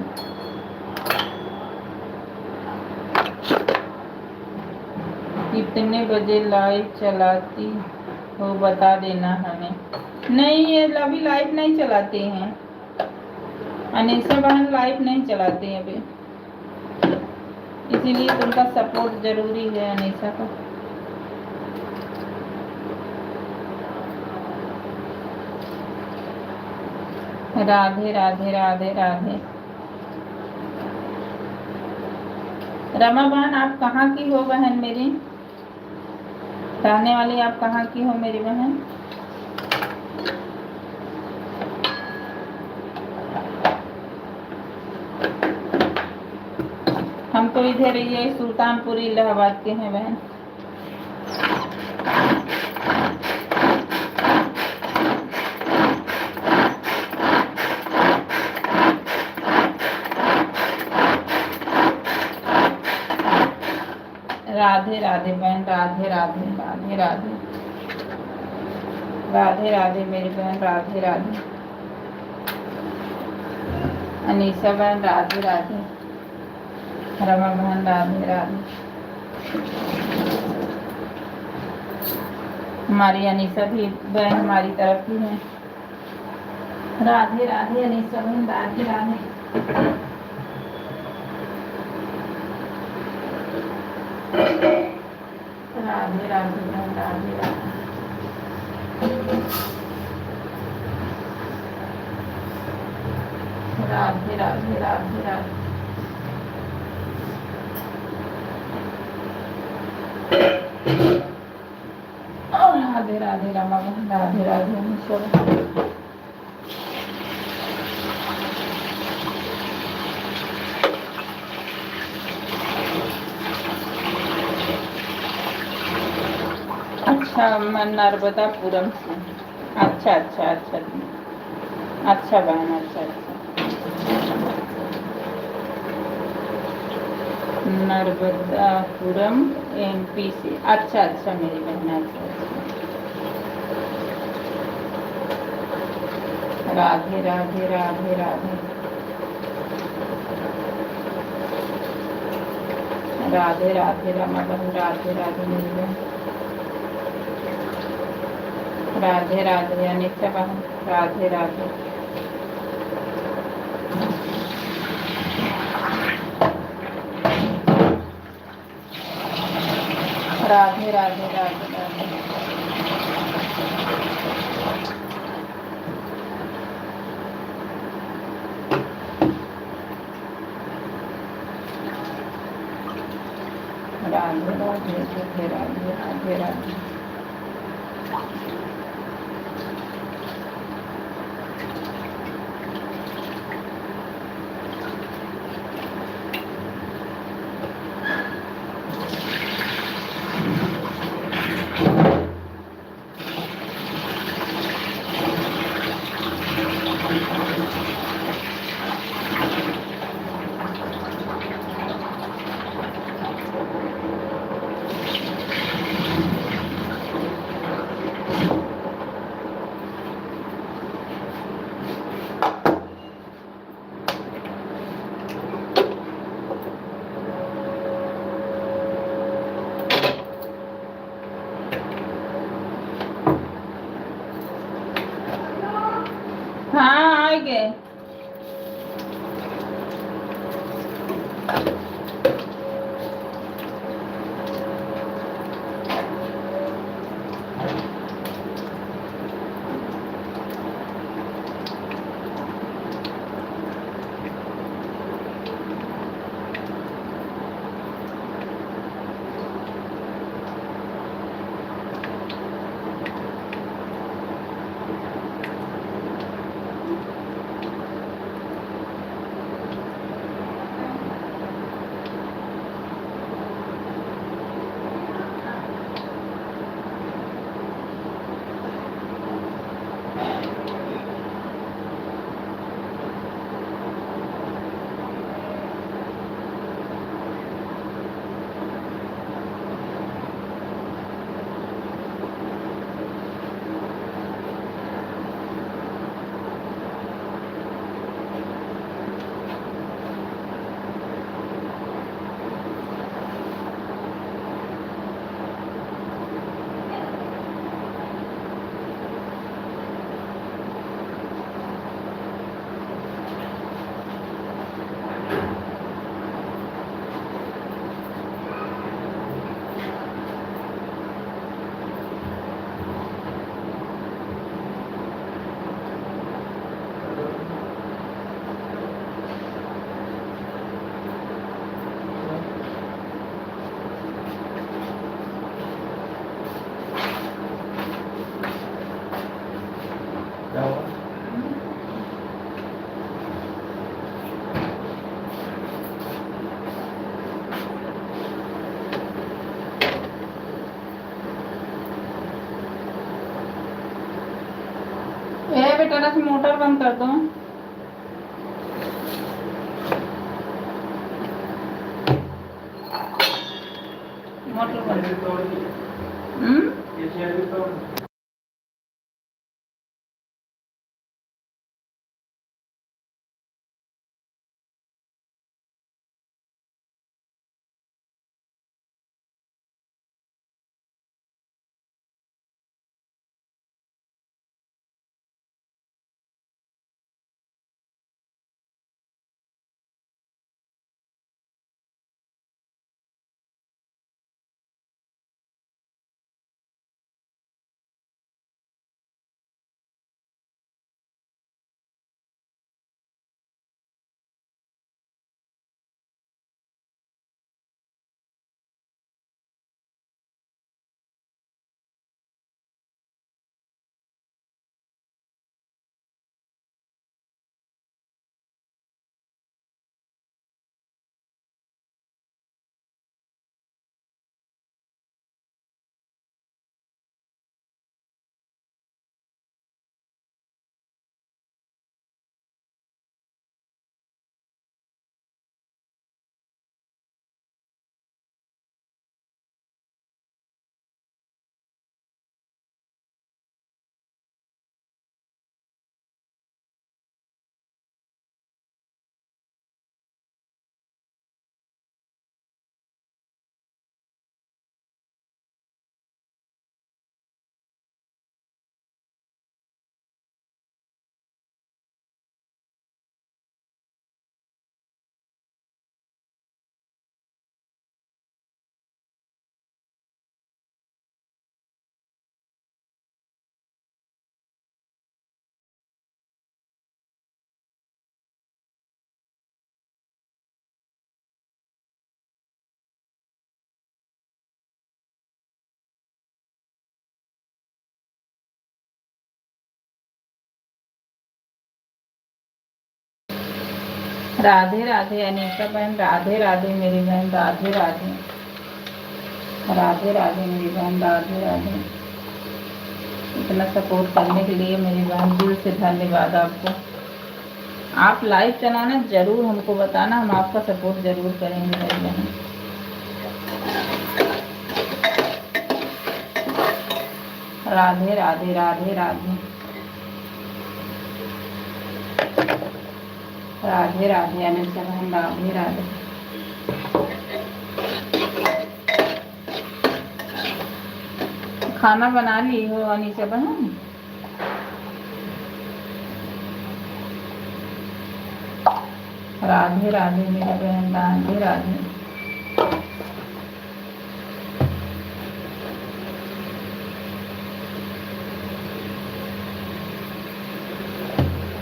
Speaker 1: कितने बजे लाइव चलाती हो बता देना हमें। नहीं, ये अभी लाइव नहीं चलाते हैं, अनीसा बहन लाइव नहीं चलाते हैं अभी, इसीलिए तो उनका सपोर्ट जरूरी है अनीसा का। राधे राधे, राधे राधे। रमा बहन आप कहाँ की हो बहन मेरी? रहने वाली आप कहाँ की हो मेरी बहन? हम तो इधर ये सुल्तानपुर इलाहाबाद के हैं बहन। राधे राधे बहन, राधे राधे राधे राधे राधे राधे मेरी बहन, राधे राधे। अनीसा बहन राधे राधे, रमा बहन राधे राधे। हमारी अनीसा भी बहन हमारी तरफ ही है। राधे राधे अनीसा बहन, राधे राधे। राधे राधे बहन, राधे राधे। राधे राधे राधे राधे। राधे राधे रमा बहन, राधे राधे अनीसा बहन। अच्छा मैं नर्मदापुरम से। अच्छा अच्छा अच्छा अच्छा बहन, अच्छा अच्छा। नर्मदापुरम MP से। अच्छा अच्छा मेरी बहन, अच्छा अच्छा। राधे राधे राधे राधे राधे राधे रमा बहन, राधे राधे मेरी बहन। राधे राधे अनीता बहन, राधे राधे। राधे राधे राधे राधे। राधे राधे राधे राधे राधे राधे। हाँ आएंगे। जरा सी मोटर बंद कर दो। मोटर बंद। राधे राधे अनीता बहन, राधे राधे मेरी बहन, राधे राधे। राधे राधे मेरी बहन, राधे राधे। इतना सपोर्ट करने के लिए मेरी बहन दिल से धन्यवाद आपको। आप लाइव चलाना जरूर हमको बताना, हम आपका सपोर्ट जरूर करेंगे मेरी बहन। राधे राधे राधे राधे राधे राधे अनीता बहन, राधे राधे। खाना बना ली हो अनीता बहन? राधे राधे मेरी बहन, राधे राधे।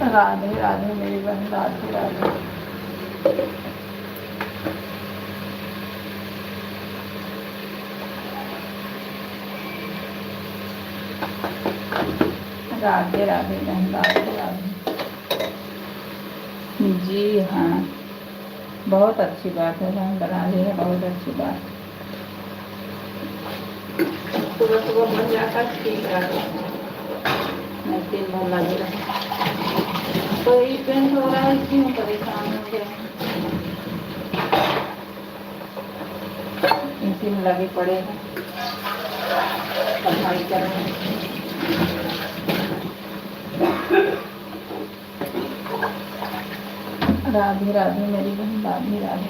Speaker 1: राधे राधे मेरी बहन, राधे राधे। राधे राधे बहन, राधे राधे। जी हाँ, बहुत अच्छी बात है बहन, बना ली है, बहुत अच्छी बात। सुबह सुबह बन जाता ठीक है, मैं दिन भर लगी रहा तो इवेंट हो रहा है, इसी में परेशान हो गए, इसी में लगे पड़े हैं, पढ़ाई कर रहे हैं। राधे राधे मेरी बहन, राधे राधे।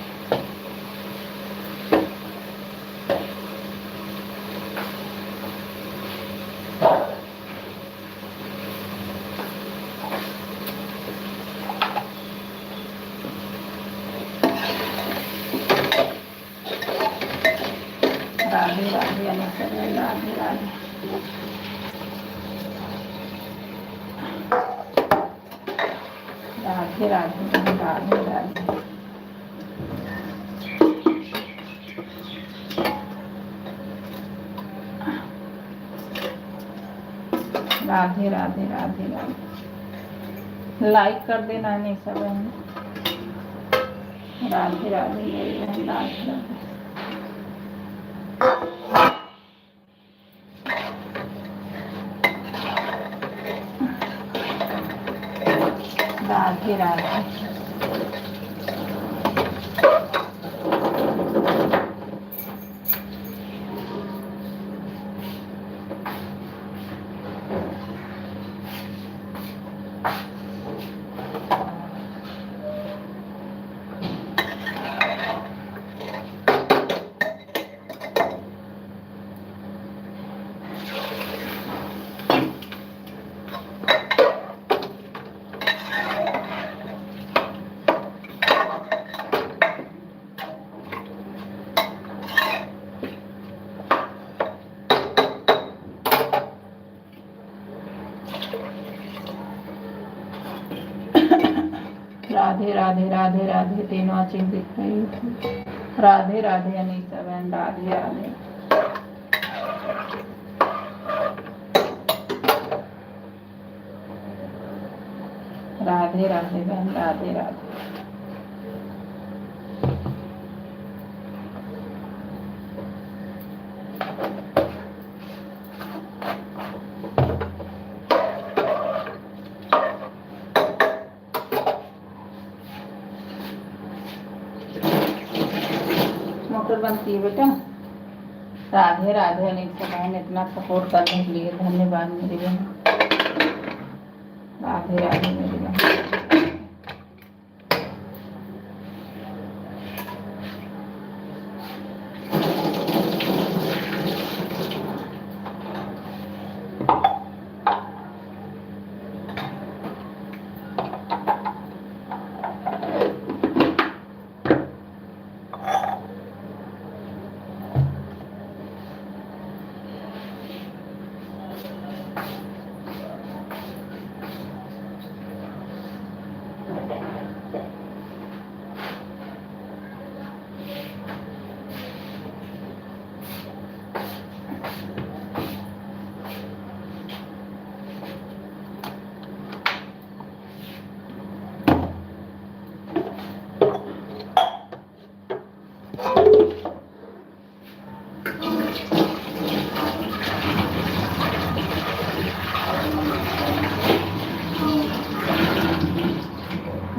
Speaker 1: राधे राधे अनीता बहन, राधे राधे। राधे राधे बहन, राधे राधे। राधे राधे राधे राधे। लाइक कर देना अनीता बहन। राधे राधे मेरी बहन, राधे राधे। राधे राधे। राधे राधे राधे राधे। तीनों चिंत दिख रही थी। राधे राधे अनीता बहन, राधे राधे। राधे राधे बहन, राधे राधे। मोटर बनती है बेटा। राधे राधे अनीता बहन, इतना सपोर्ट करने के लिए धन्यवाद मेरी बहन। राधे राधे मेरी बहन।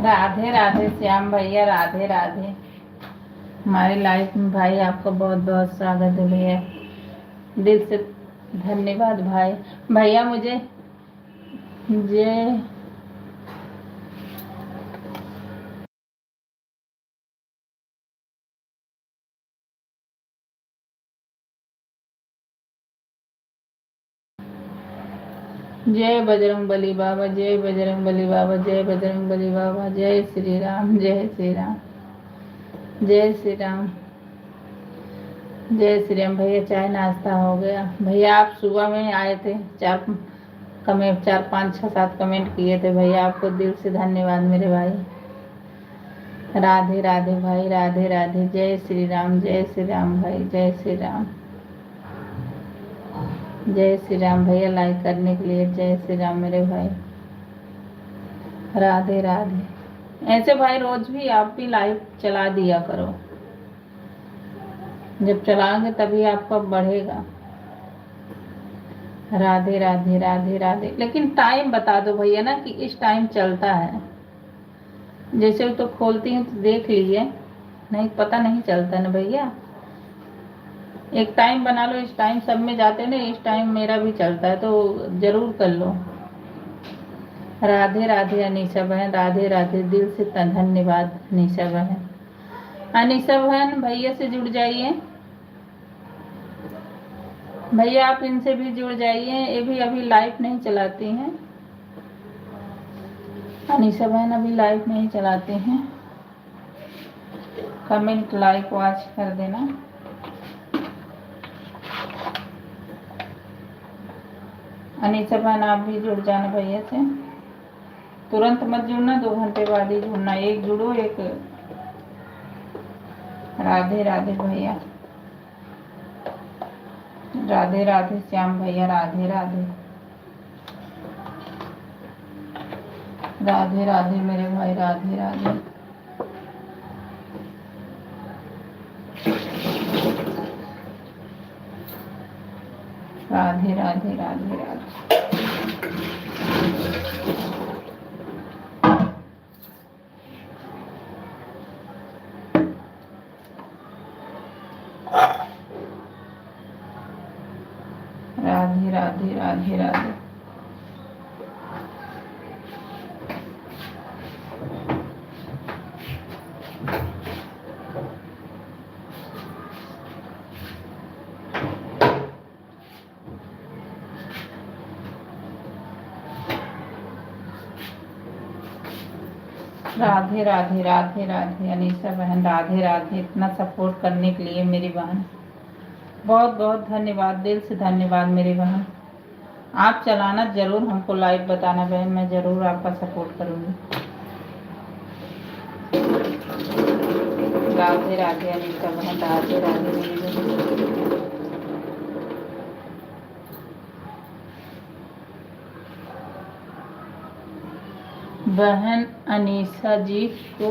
Speaker 1: राधे राधे श्याम भैया, राधे राधे। हमारे लाइफ में भाई आपका बहुत बहुत स्वागत है भैया, दिल से धन्यवाद भाई। भैया मुझे जय बजरंग बली बाबा, जय बजरंग बली बाबा, जय बजरंग बली बाबा, जय श्री राम, जय श्री राम, जय श्री राम, जय श्री राम। भैया चाय नाश्ता हो गया? भैया आप सुबह में आए थे, 4 5 6 7 कमेंट किए थे भैया, आपको दिल से धन्यवाद मेरे भाई। राधे राधे भाई, राधे राधे। जय श्री राम, जय श्री राम भाई, जय श्री राम, जय श्री राम। भैया लाइक करने के लिए जय श्री राम मेरे भाई। राधे राधे। ऐसे भाई रोज भी आप भी लाइव चला दिया करो, जब चलाओगे तभी आपका बढ़ेगा। राधे राधे, राधे राधे। लेकिन टाइम बता दो भैया ना कि इस टाइम चलता है, जैसे तो खोलती हूँ तो देख लीजिए, नहीं पता नहीं चलता ना भैया। एक टाइम बना लो, इस टाइम सब में जाते हैं ना, इस टाइम मेरा भी चलता है, तो जरूर कर लो। राधे राधे अनीशा बहन, राधे राधे। दिल से धन्यवाद अनीशा बहन। अनीशा बहन भैया से जुड़ जाइए भैया, आप इनसे भी जुड़ जाइए, ये भी अभी लाइव नहीं चलाती हैं। अनीशा बहन अभी लाइव नहीं चलाते हैं। कमेंट लाइक वॉच कर देना। अनीशा बहन आप भी जुड़ जाना भैया से, तुरंत मत जुड़ना, 2 घंटे बाद ही जुड़ना। एक जुड़ो एक। राधे राधे भैया, राधे राधे श्याम भैया, राधे राधे, राधे राधे मेरे भाई, राधे राधे। राधे राधे, राधे राधे। राधे राधे राधे। राधे राधे राधे राधे अनीसा बहन, राधे राधे। इतना सपोर्ट करने के लिए मेरी बहन, बहुत बहुत धन्यवाद, दिल से धन्यवाद मेरी बहन। आप चलाना जरूर, हमको लाइव बताना बहन, मैं जरूर आपका सपोर्ट करूंगी। राधे राधे अनीसा बहन, राधे राधे मेरी बहन। बहन अनीसा जी को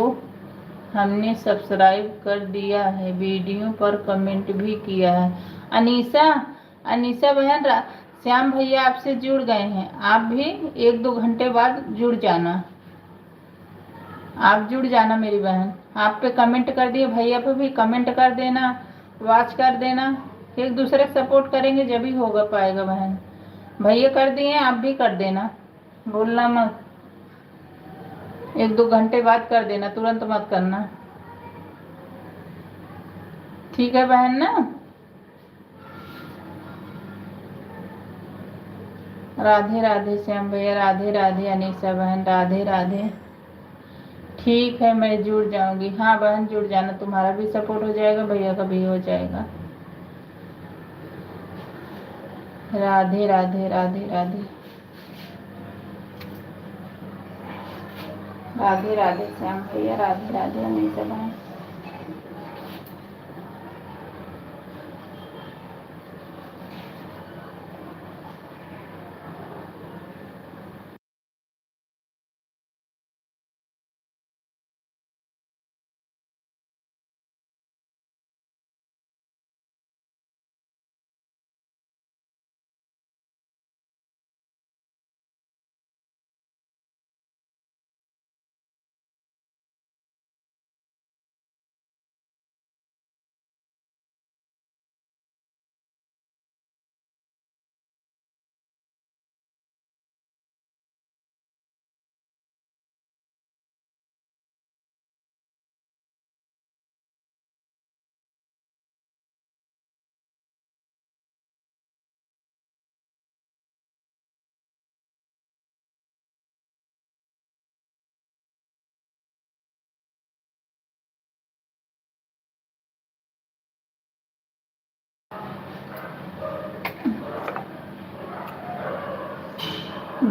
Speaker 1: हमने सब्सक्राइब कर दिया है, वीडियो पर कमेंट भी किया है। अनीसा बहन, श्याम भैया आपसे जुड़ गए हैं, आप भी 1-2 घंटे बाद जुड़ जाना। आप जुड़ जाना मेरी बहन। आप पे कमेंट कर दिए, भैया पे भी कमेंट कर देना, वॉच कर देना। एक दूसरे सपोर्ट करेंगे जब ही होगा पाएगा बहन। भैया कर दिए, आप भी कर देना, भूलना मत। 1-2 घंटे बाद कर देना, तुरंत मत करना, ठीक है बहन ना। राधे राधे श्याम भैया, राधे राधे अनीसा बहन, राधे राधे। ठीक है, मैं जुड़ जाऊंगी। हाँ बहन जुड़ जाना, तुम्हारा भी सपोर्ट हो जाएगा, भैया का भी हो जाएगा। राधे राधे राधे राधे राधे राधे श्याम भैया, राधे राधे अनीसा बहन।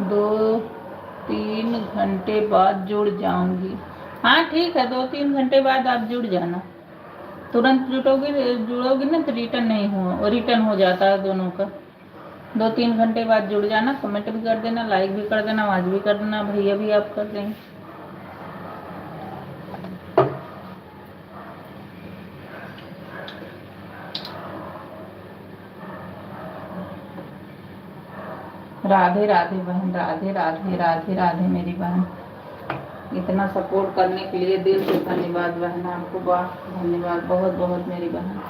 Speaker 1: दो 3 घंटे बाद जुड़ जाऊंगी। हाँ ठीक है, 2-3 घंटे बाद आप जुड़ जाना। तुरंत जुड़ोगी ना तो रिटर्न हो जाता है दोनों का। 2-3 घंटे बाद जुड़ जाना, कमेंट भी कर देना, लाइक भी कर देना, आवाज भी कर देना, भैया भी आप कर देंगे। राधे राधे बहन, राधे राधे राधे राधे मेरी बहन। इतना सपोर्ट करने के लिए दिल से धन्यवाद बहन, आपको बहुत धन्यवाद, बहुत बहुत मेरी बहन।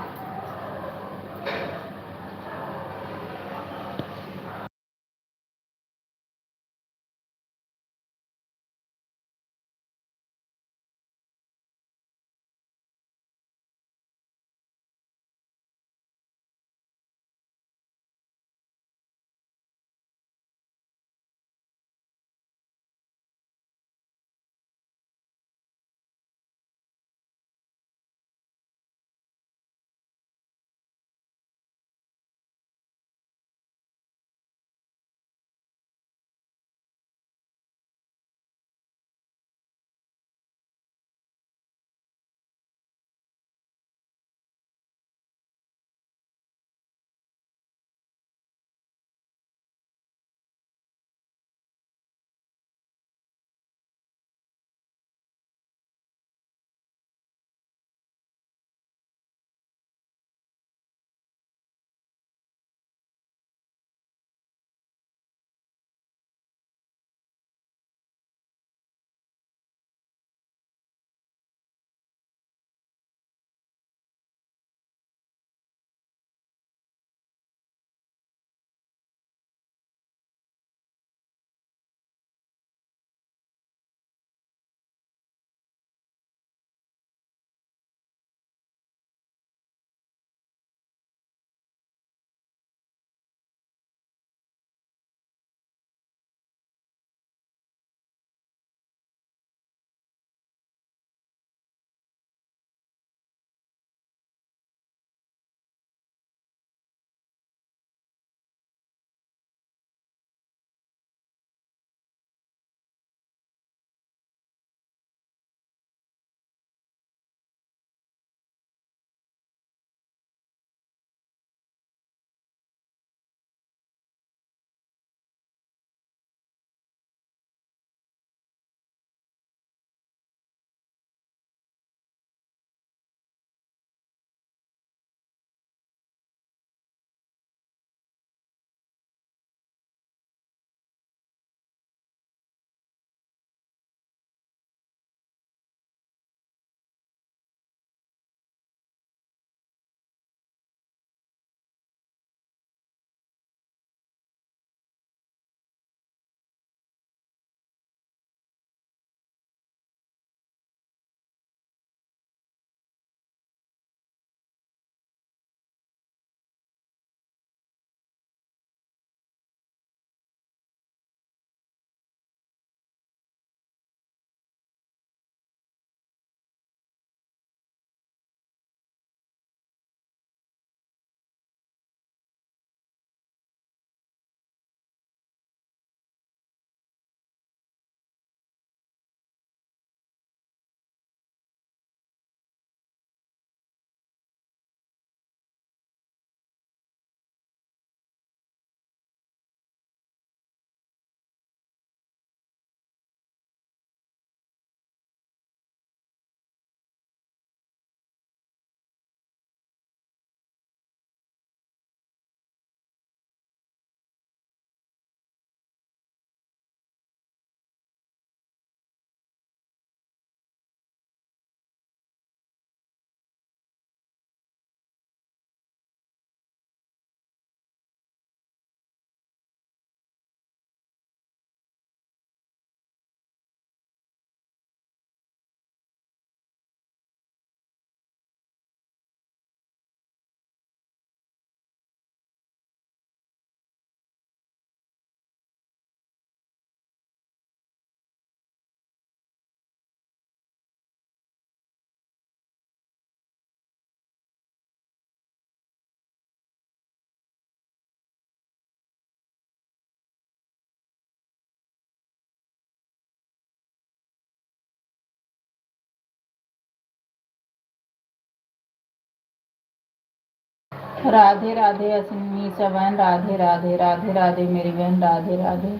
Speaker 1: राधे राधे असीसा बहन, राधे राधे, राधे राधे मेरी बहन, राधे राधे।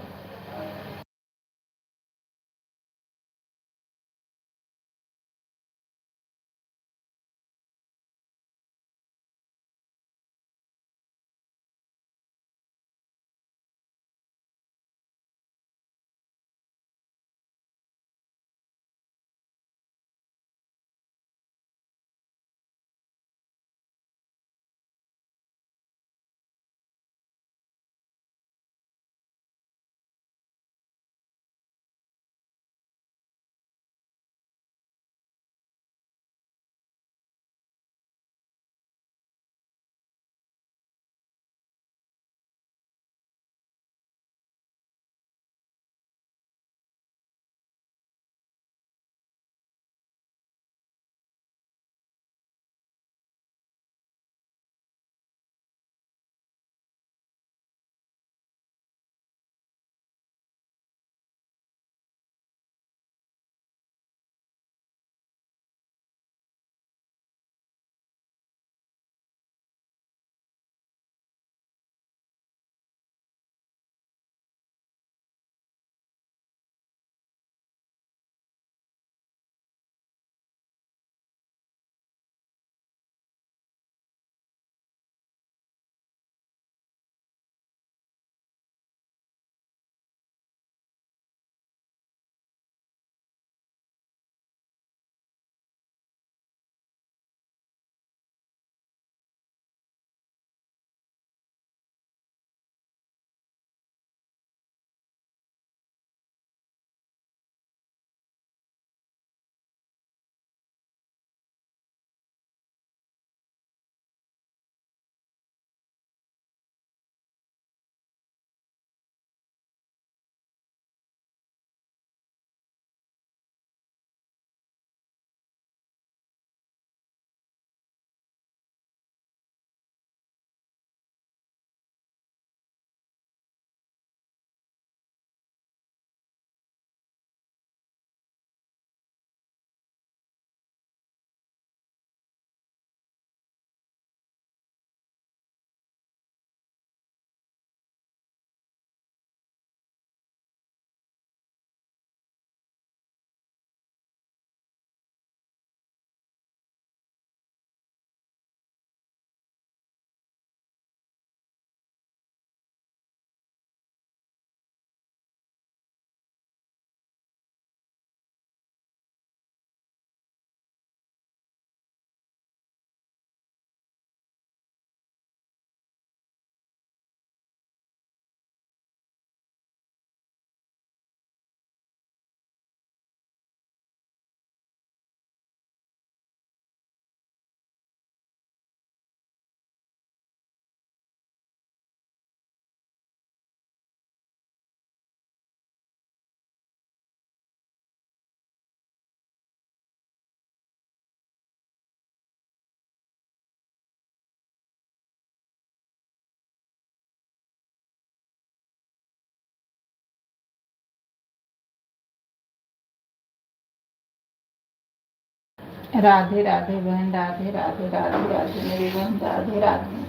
Speaker 1: राधे राधे बहन, राधे राधे, राधे राधे मेरी बहन, राधे राधे।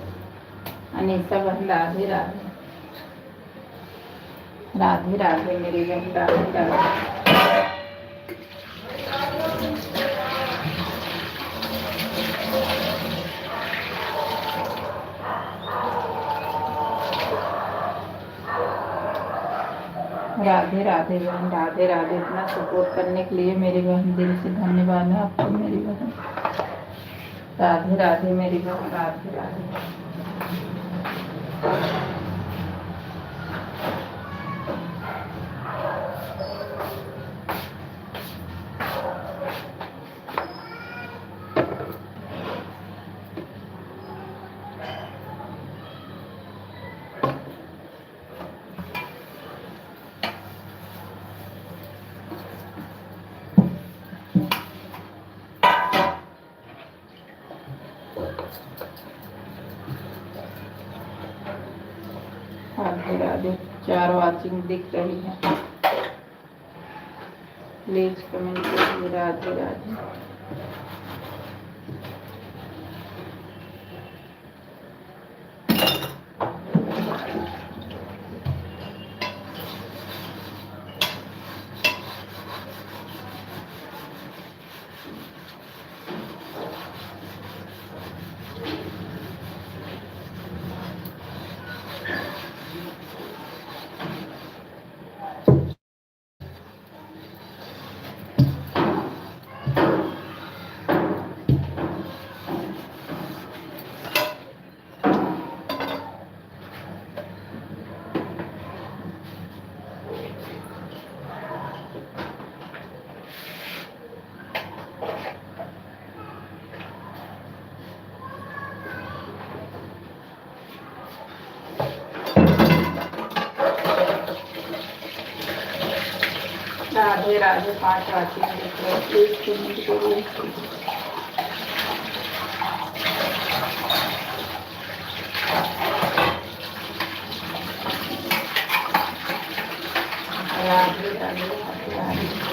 Speaker 1: अनीसा बहन, राधे राधे, राधे राधे मेरी बहन, राधे राधे। राधे राधे बहन, राधे राधे। इतना सपोर्ट करने के लिए मेरी बहन, दिल से धन्यवाद है आपको मेरी बहन। राधे राधे मेरी बहन, राधे राधे। राधे राधे। 4 वाचिंग दिख रही है, प्लीज कमेंट करिए। राधे राधे। राधे राधे। 5 राशि में देख रहे हो, प्लीज कमेंट करिए। राधे राधे राधे राधे।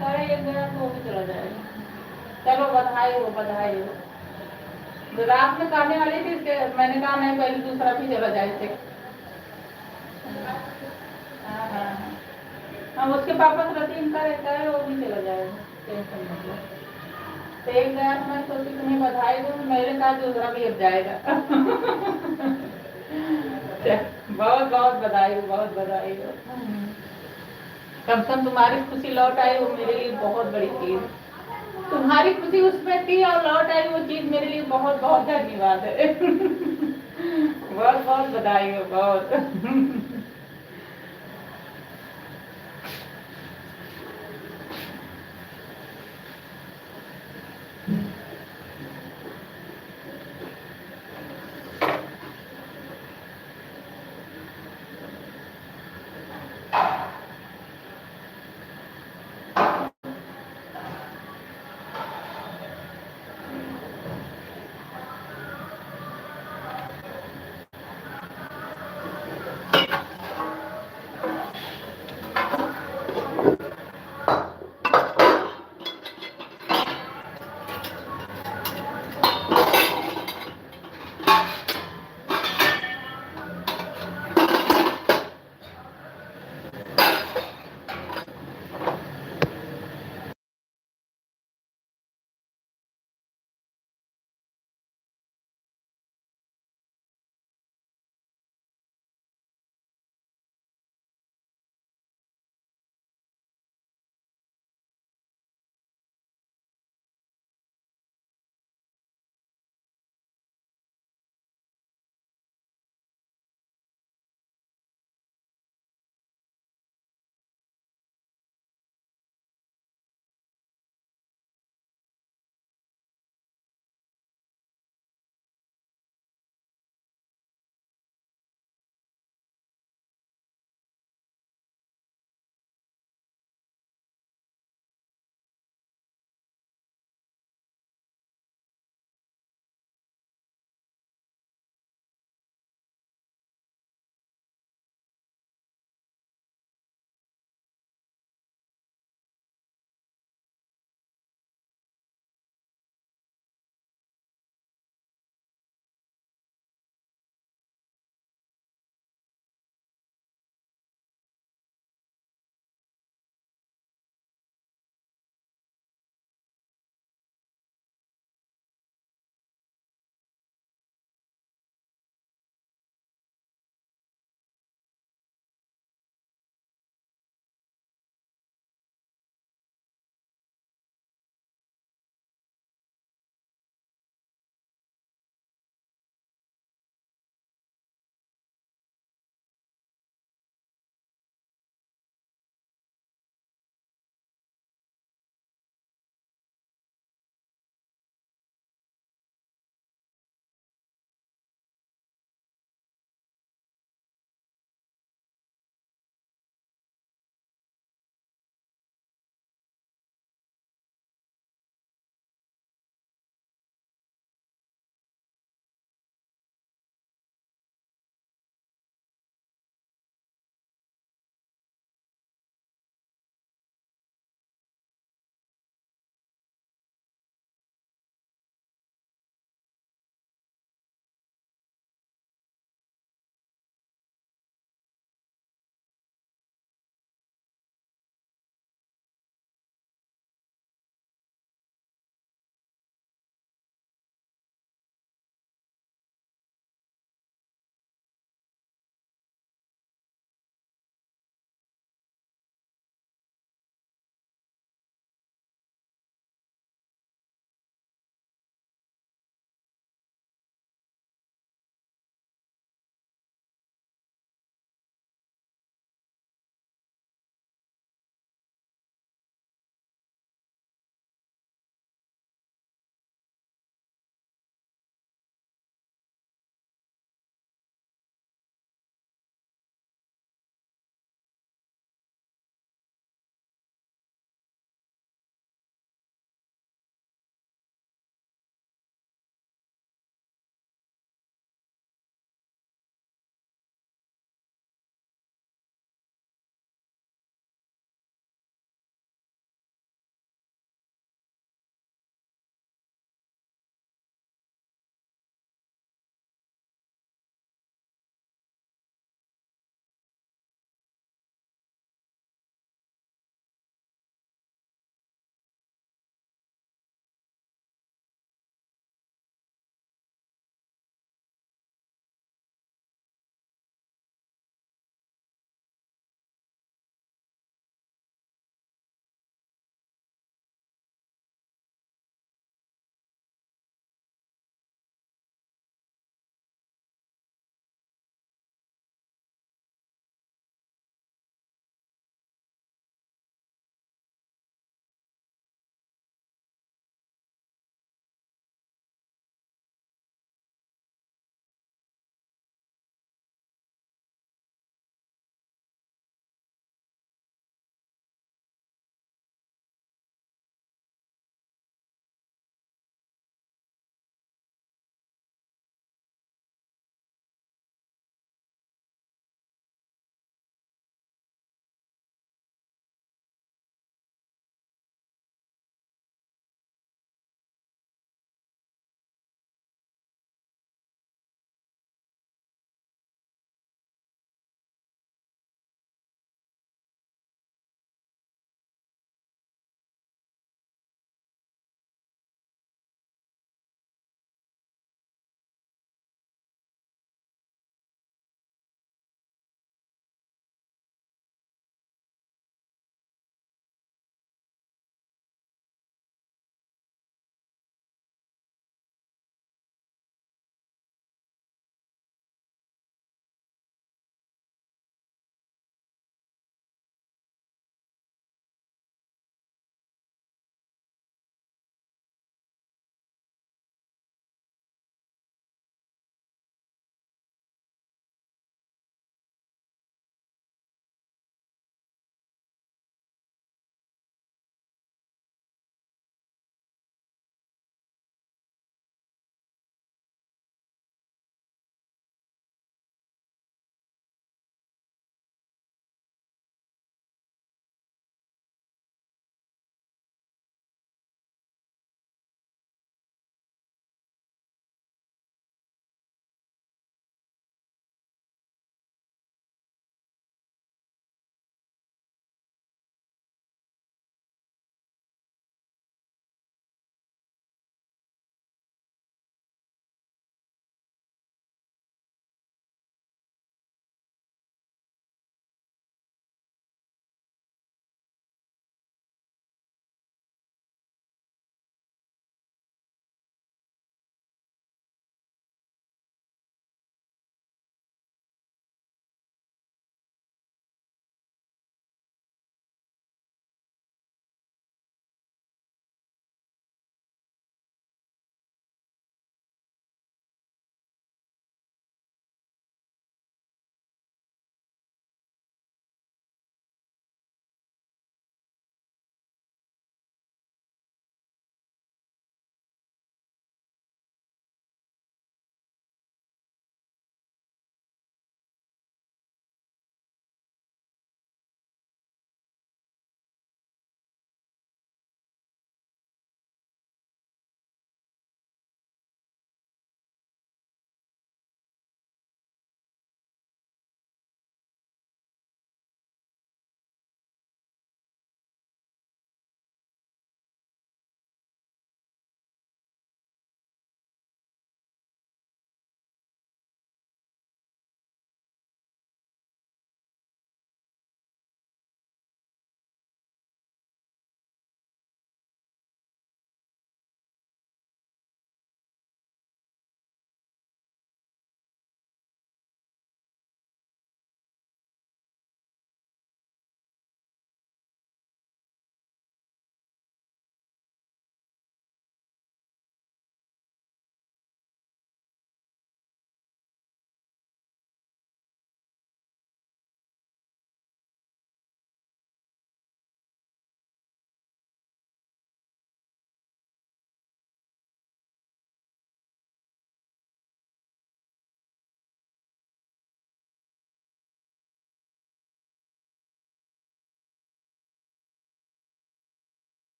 Speaker 1: साढ़े एक गया तो वो भी चला जाएगा। चलो बधाई हो, बधाई हो। जो रात में खाने वाली थी इसके मैंने कहा नहीं पहले दूसरा भी चला जाए थे। हाँ हाँ हाँ। हम उसके पापा से रतीन का रहता है, वो भी चला जाएगा, टेंशन मत लो। तो एक गया तो मैं सोची तुम्हें बधाई दूँ, मेरे साथ दूसरा भी अब जाएगा। बहुत बहुत बधाई हो, बहुत बधाई हो। कम से कम तुम्हारी खुशी लौट आई, वो मेरे लिए बहुत बड़ी चीज। तुम्हारी खुशी उसमें थी और लौट आई वो चीज, मेरे लिए बहुत बहुत धन्यवाद है। बहुत बहुत बधाई हो, बहुत।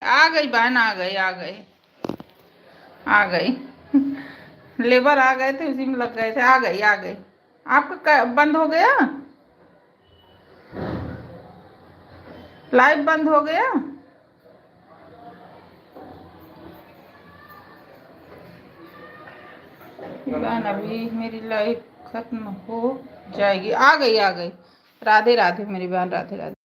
Speaker 1: आ गई बहन, आ गई आ गई आ गई। लेबर आ गए थे, उसी में लग गए थे। आ गई आ गई। आपका बंद हो गया, लाइव बंद हो गया। बहन अभी मेरी लाइफ खत्म हो जाएगी। आ गई आ गई। राधे राधे मेरी बहन, राधे राधे।